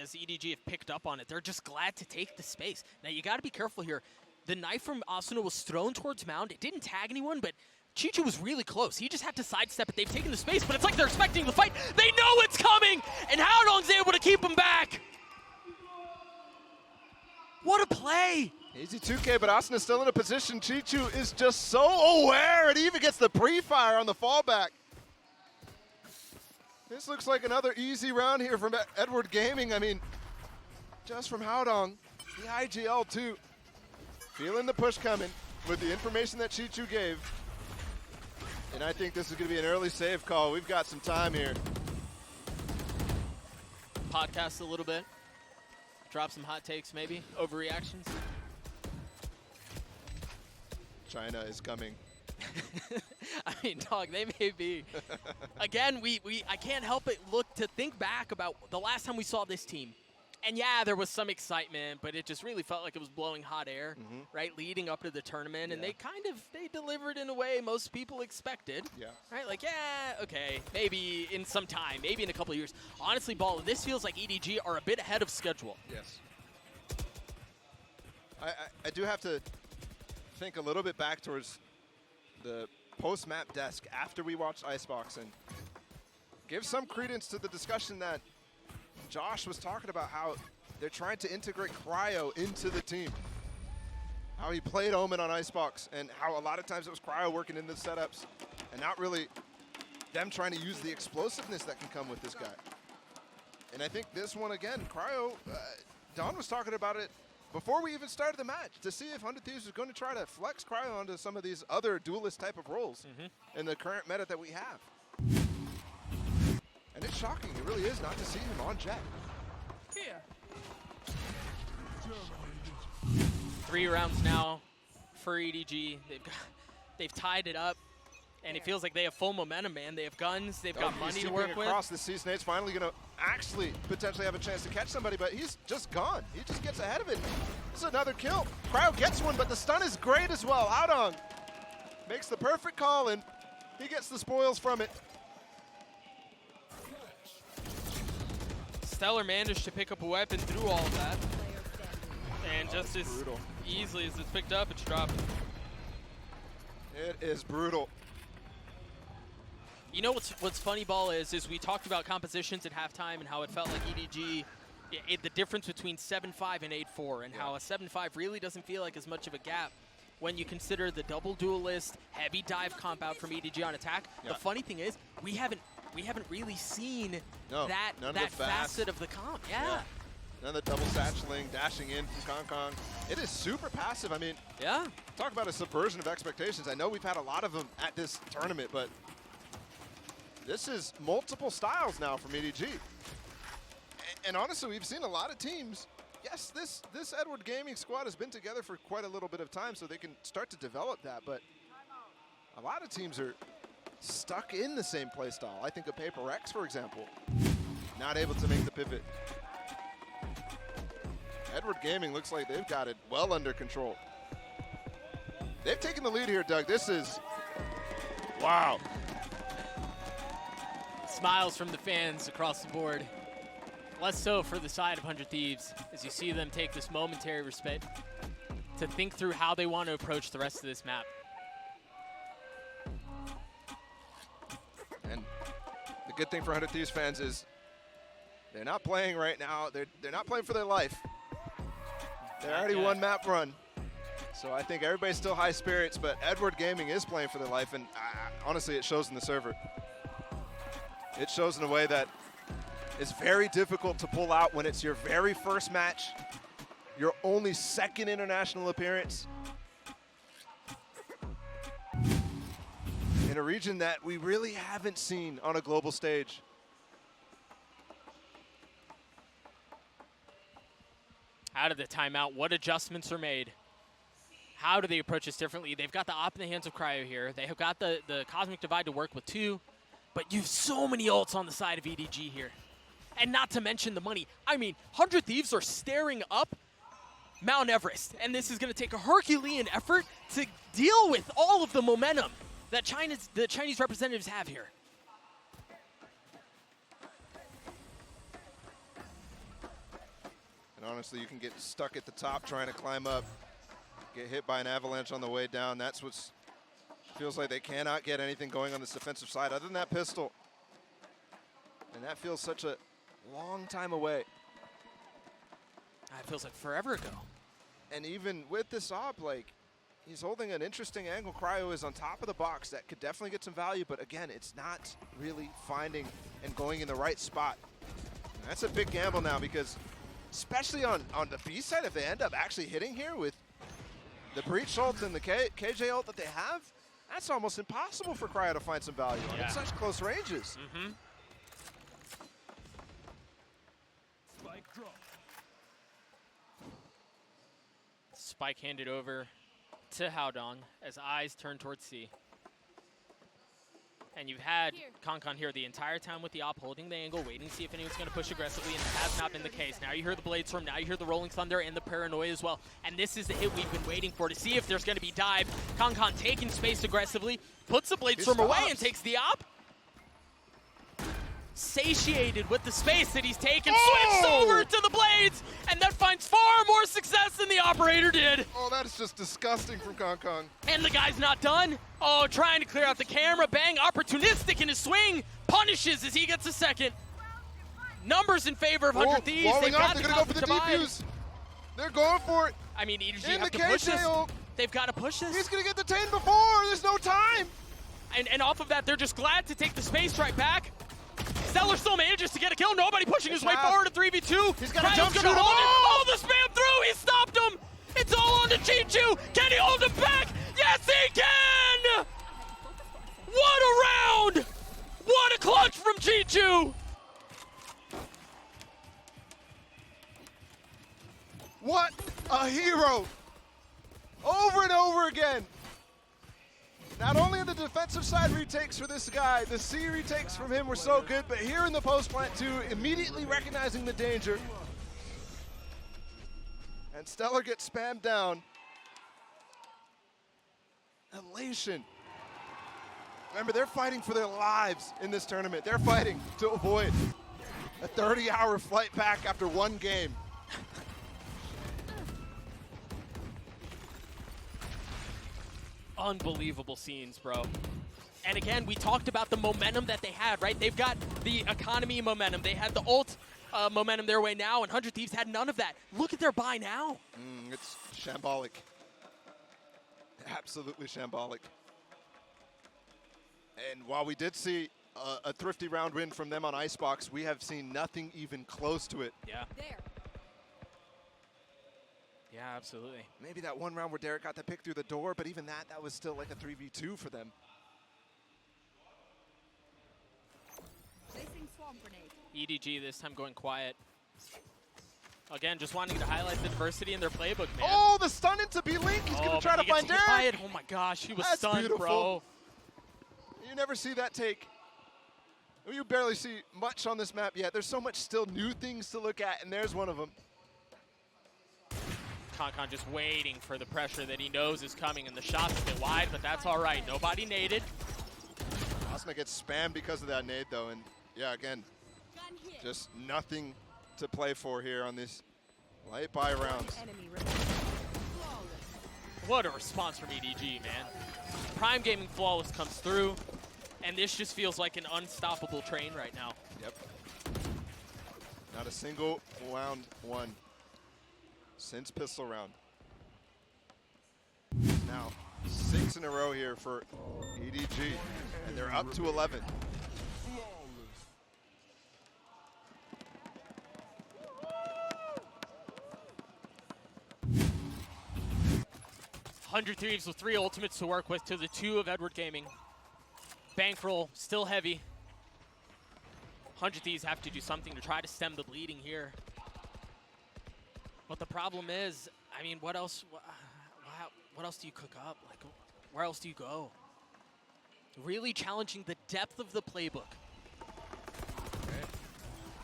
as EDG have picked up on it, they're just glad to take the space. Now, you got to be careful here. The knife from Asuna was thrown towards Mound. It didn't tag anyone, but Chichu was really close. He just had to sidestep it. They've taken the space, but it's like they're expecting the fight. They know it's coming, and Howdong's able to keep him back. What a play. Easy 2K, but Asuna's still in a position. Chichu is just so aware, and he even gets the pre-fire on the fallback. This looks like another easy round here from Edward Gaming. I mean, just from Howdong, the IGL too. Feeling the push coming with the information that Chichu gave. And I think this is going to be an early save call. We've got some time here. Podcast a little bit. Drop some hot takes maybe. Overreactions. China is coming. I mean, dog, they may be. Again, I can't help but look to think back about the last time we saw this team. And yeah, there was some excitement, but it just really felt like it was blowing hot air, right, leading up to the tournament. And they delivered in a way most people expected, right? Like, yeah, okay, maybe in some time, maybe in a couple of years. Honestly, Ball, this feels like EDG are a bit ahead of schedule. Yes. I do have to think a little bit back towards the post-map desk after we watched Icebox and give some credence to the discussion that Josh was talking about how they're trying to integrate Cryo into the team. How he played Omen on Icebox, and how a lot of times it was Cryo working in the setups, and not really them trying to use the explosiveness that can come with this guy. And I think this one, again, Cryo, Don was talking about it before we even started the match, to see if 100 Thieves was going to try to flex Cryo onto some of these other duelist type of roles in the current meta that we have. And it's shocking, it really is, not to see him on Jet. Here. 3 rounds now for EDG. They've tied it up, and it feels like they have full momentum, man. They have guns, they've got money to work with. Across the sea, Snake's finally going to actually potentially have a chance to catch somebody, but he's just gone. He just gets ahead of it. This is another kill. Cryo gets one, but the stun is great as well. Aodong makes the perfect call, and he gets the spoils from it. Stellar managed to pick up a weapon through all of that. And just as easily as it's picked up, it's dropped. It is brutal. You know what's funny, Ball, is we talked about compositions at halftime and how it felt like EDG, the difference between 7-5 and 8-4, and how a 7-5 really doesn't feel like as much of a gap when you consider the double duelist, heavy dive comp out from EDG on attack. The funny thing is, we haven't really seen that facet of the comp. Yeah. None of the double satcheling, dashing in from Kong. It is super passive. I mean, talk about a subversion of expectations. I know we've had a lot of them at this tournament, but this is multiple styles now from EDG. And honestly, we've seen a lot of teams. Yes, this Edward Gaming squad has been together for quite a little bit of time, so they can start to develop that, but a lot of teams are stuck in the same play style. I think of HyperX, for example, not able to make the pivot. Edward Gaming looks like they've got it well under control. They've taken the lead here, Doug. This is, wow. Smiles from the fans across the board. Less so for the side of 100 Thieves, as you see them take this momentary respite to think through how they want to approach the rest of this map. And the good thing for 100 Thieves fans is they're not playing right now. They're not playing for their life. They're already one map run. So I think everybody's still high spirits, but Edward Gaming is playing for their life, and honestly, it shows in the server. It shows in a way that is very difficult to pull out when it's your very first match, your only second international appearance, in a region that we really haven't seen on a global stage. Out of the timeout, what adjustments are made? How do they approach this differently? They've got the op in the hands of Cryo here. They have got the Cosmic Divide to work with too, but you have so many ults on the side of EDG here. And not to mention the money. I mean, 100 Thieves are staring up Mount Everest, and this is going to take a Herculean effort to deal with all of the momentum that the Chinese representatives have here. And honestly, you can get stuck at the top trying to climb up, get hit by an avalanche on the way down. That's what feels like they cannot get anything going on this defensive side other than that pistol. And that feels such a long time away. It feels like forever ago. And even with this op, like, he's holding an interesting angle. Cryo is on top of the box. That could definitely get some value, but again, it's not really finding and going in the right spot. And that's a big gamble now, because especially on the B side, if they end up actually hitting here with the Breach ult and the KJ ult that they have, that's almost impossible for Cryo to find some value on. It's such close ranges. Spike handed over to Haodong as eyes turn towards C. And you've had Concon here the entire time with the op holding the angle, waiting to see if anyone's going to push aggressively, and that has not been the case. Now you hear the Blade Storm, now you hear the Rolling Thunder and the Paranoia as well. And this is the hit we've been waiting for, to see if there's going to be dive. Concon taking space aggressively, puts the Blade Storm away and takes the op. Satiated with the space that he's taken, switched over to the Blades, and that finds far more success than the Operator did. Oh, that is just disgusting from Concon. And the guy's not done. Oh, trying to clear out the camera. Bang, opportunistic in his swing. Punishes as he gets a second. Numbers in favor of 100 Thieves. Walling They've off, got they're the going to go for the divide. defuse. They're going for it. I mean, EDG In have the to push this. KJO. They've got to push this. He's going to get detained before. There's no time. And off of that, they're just glad to take the space right back. Stellar still manages to get a kill. Nobody pushing his way forward to 3v2. He's got a jump Cryo's shoot. gonna hold him. Oh! Oh, the spam through. He stopped him. It's all on to Chichu. Can he hold him back? Yes, he can. What a round. What a clutch from Chichu. What a hero. Over and over again. Not only in the defensive side retakes for this guy, the C retakes from him were so good, but here in the post plant too, immediately recognizing the danger. And Stellar gets spammed down. Elation. Remember, they're fighting for their lives in this tournament. They're fighting to avoid a 30-hour flight back after one game. Unbelievable scenes, bro. And again, we talked about the momentum that they had, right? They've got the economy momentum. They had the ult momentum their way now, and 100 Thieves had none of that. Look at their buy now. It's shambolic. Absolutely shambolic. And while we did see a thrifty round win from them on Icebox, we have seen nothing even close to it. Yeah. Yeah, absolutely. Maybe that one round where Derek got the pick through the door, but even that was still like a 3v2 for them. EDG this time going quiet. Again, just wanting to highlight the diversity in their playbook, man. Oh, the stun into B-Link. He's going to try to find Derek. Oh my gosh, he was That's stunned, beautiful. bro. You never see that take. You barely see much on this map yet. There's so much still new things to look at, and there's one of them. Concon just waiting for the pressure that he knows is coming, and the shot's a bit wide, but that's all right. Nobody naded. Asma gets spammed because of that nade, though, and yeah, again, just nothing to play for here on these light buy rounds. What a response from EDG, man. Prime Gaming Flawless comes through, and this just feels like an unstoppable train right now. Yep. Not a single round won since pistol round. Now, 6 in a row here for EDG, and they're up to 11. Hundred Thieves with 3 ultimates to work with to the 2 of Edward Gaming. Bankroll still heavy. 100 Thieves have to do something to try to stem the bleeding here. But the problem is, I mean, what else do you cook up? Like, where else do you go? Really challenging the depth of the playbook.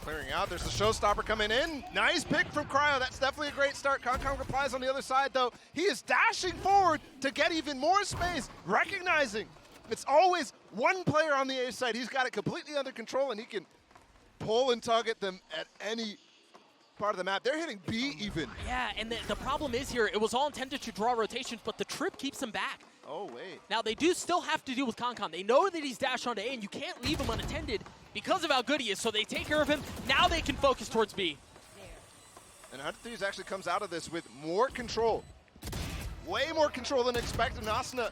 Clearing out, there's the showstopper coming in. Nice pick from Cryo, that's definitely a great start. Concon replies on the other side though. He is dashing forward to get even more space, recognizing it's always one player on the A side. He's got it completely under control and he can pull and tug at them at any part of the map. They're hitting B even. Yeah, and the problem is here, it was all intended to draw rotations, but the trip keeps them back. Oh, wait. Now, they do still have to deal with Concon. They know that he's dashed onto A, and you can't leave him unattended because of how good he is, so they take care of him. Now they can focus towards B. And 100 Thieves actually comes out of this with more control. Way more control than expected. Asuna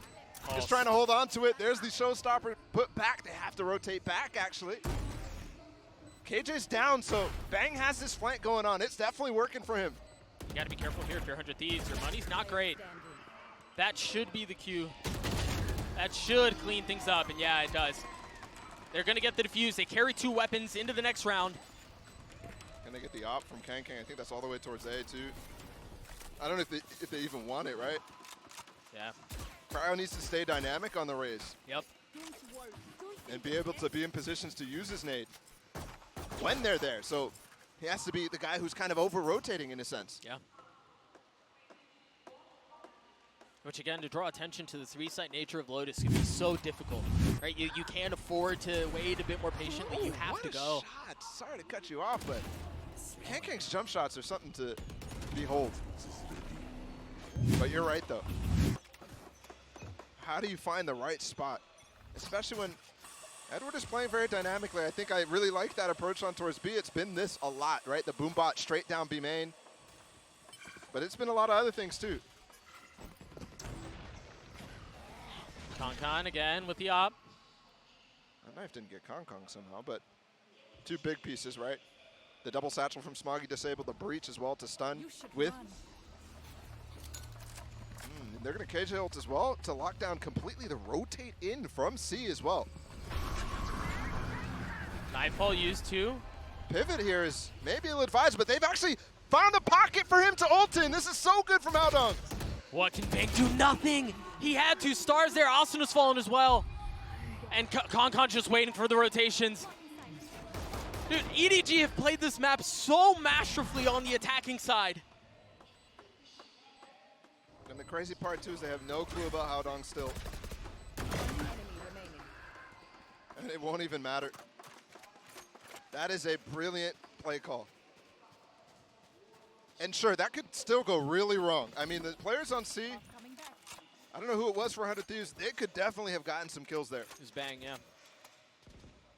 just trying to hold on to it. There's the showstopper put back. They have to rotate back, actually. KJ's down, so Bang has this flank going on. It's definitely working for him. You got to be careful here if you're 100 Thieves. Your money's not great. That should be the cue. That should clean things up, and yeah, it does. They're going to get the defuse. They carry 2 weapons into the next round. Can they get the op from Kang Kang? I think that's all the way towards A, too. I don't know if they even want it, right? Yeah. Cryo needs to stay dynamic on the raise. Yep. And be able to be in positions to use his nade when they're there. So he has to be the guy who's kind of over-rotating in a sense. Yeah. Which, again, to draw attention to the 3-site nature of Lotus can be so difficult, right? You can't afford to wait a bit more patiently. You have to go. Shot. Sorry to cut you off, but Kang Kang's jump shots are something to behold. But you're right, though. How do you find the right spot? Especially when Edward is playing very dynamically. I think I really like that approach on towards B. It's been this a lot, right? The boom bot straight down B main. But it's been a lot of other things too. Concon again with the op. That knife didn't get Concon somehow, but two big pieces, right? The double satchel from Smoggy disabled the breach as well to stun with. They're going to cage ult as well to lock down completely the rotate in from C as well. Nightfall used too. Pivot here is maybe ill-advised, but they've actually found a pocket for him to ult in. This is so good from Haldong. What can Bang do? Nothing. He had 2 stars there. Asuna's fallen as well. And Concon just waiting for the rotations. Dude, EDG have played this map so masterfully on the attacking side. And the crazy part too is they have no clue about Haldong still. And it won't even matter. That is a brilliant play call. And sure, that could still go really wrong. I mean, the players on C, I don't know who it was for 100 Thieves, they could definitely have gotten some kills there. It was Bang, yeah.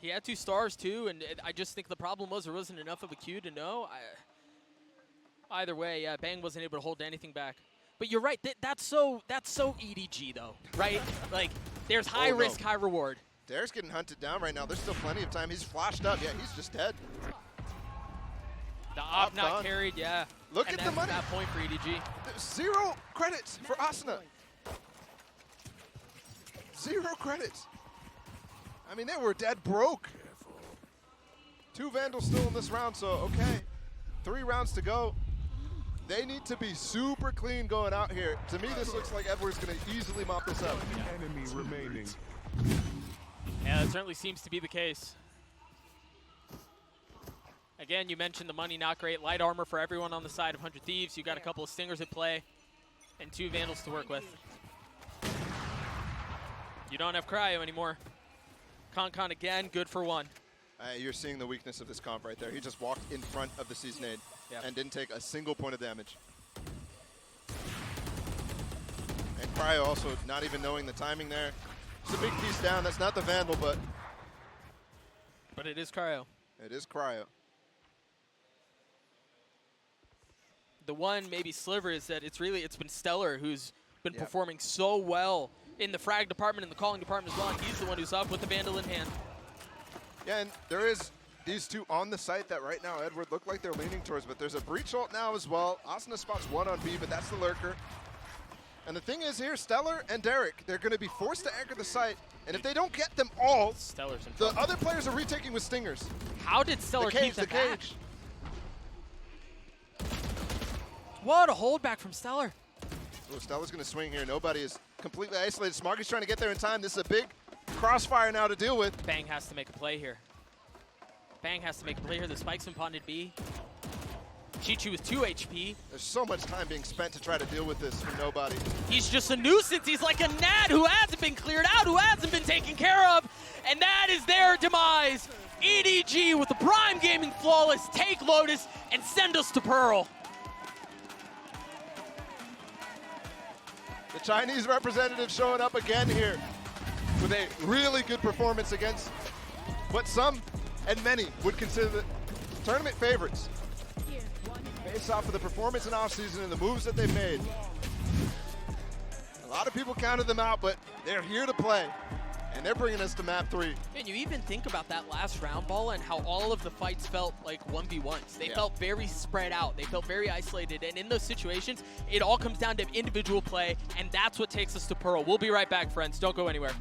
He had 2 stars too, and I just think the problem was there wasn't enough of a queue to know. Either way, yeah, Bang wasn't able to hold anything back. But you're right, that's so EDG though, right? Like, there's high risk, high reward. Derek's getting hunted down right now. There's still plenty of time. He's flashed up. Yeah, he's just dead. The op not carried, yeah. Look at the money. That point for EDG. There's 0 credits for Asuna. 0 credits. I mean, they were dead broke. 2 Vandals still in this round, so okay. 3 rounds to go. They need to be super clean going out here. To me, this looks like Edward's going to easily mop this up. Enemy remaining. Yeah, that certainly seems to be the case. Again, you mentioned the money not great. Light armor for everyone on the side of 100 Thieves. You got a couple of Stingers at play and 2 Vandals to work with. You don't have Cryo anymore. Concon again, good for 1. You're seeing the weakness of this comp right there. He just walked in front of the C's nade and didn't take a single point of damage. And Cryo also not even knowing the timing there. It's a big piece down. That's not the Vandal, but it is Cryo. It is Cryo. The one maybe sliver is that it's been Stellar who's been performing so well in the frag department and the calling department as well. And he's the one who's up with the Vandal in hand. Yeah, and there is these 2 on the site that right now Edward look like they're leaning towards, but there's a breach ult now as well. Asuna spots 1 on B, but that's the lurker. And the thing is here, Stellar and Derek, they're going to be forced to anchor the site, and if they don't get them all, Stellar's in the front. other players are retaking with Stingers. How did Stellar keep the them back? cage. What a holdback from Stellar. Oh, Stellar's going to swing here. Nobody is completely isolated. Smoggy's trying to get there in time. This is a big crossfire now to deal with. Bang has to make a play here. Bang has to make a play here. The spike's in ponded B. Chichu with 2 HP. There's so much time being spent to try to deal with this from nobody. He's just a nuisance. He's like a gnat who hasn't been cleared out, who hasn't been taken care of, and that is their demise. EDG with the Prime Gaming Flawless take Lotus and send us to Pearl. The Chinese representative showing up again here with a really good performance against what some and many would consider the tournament favorites. Based off of the performance in offseason and the moves that they've made. A lot of people counted them out, but they're here to play. And they're bringing us to map 3. And you even think about that last round ball and how all of the fights felt like 1v1s. They felt very spread out. They felt very isolated. And in those situations, it all comes down to individual play, and that's what takes us to Pearl. We'll be right back, friends. Don't go anywhere.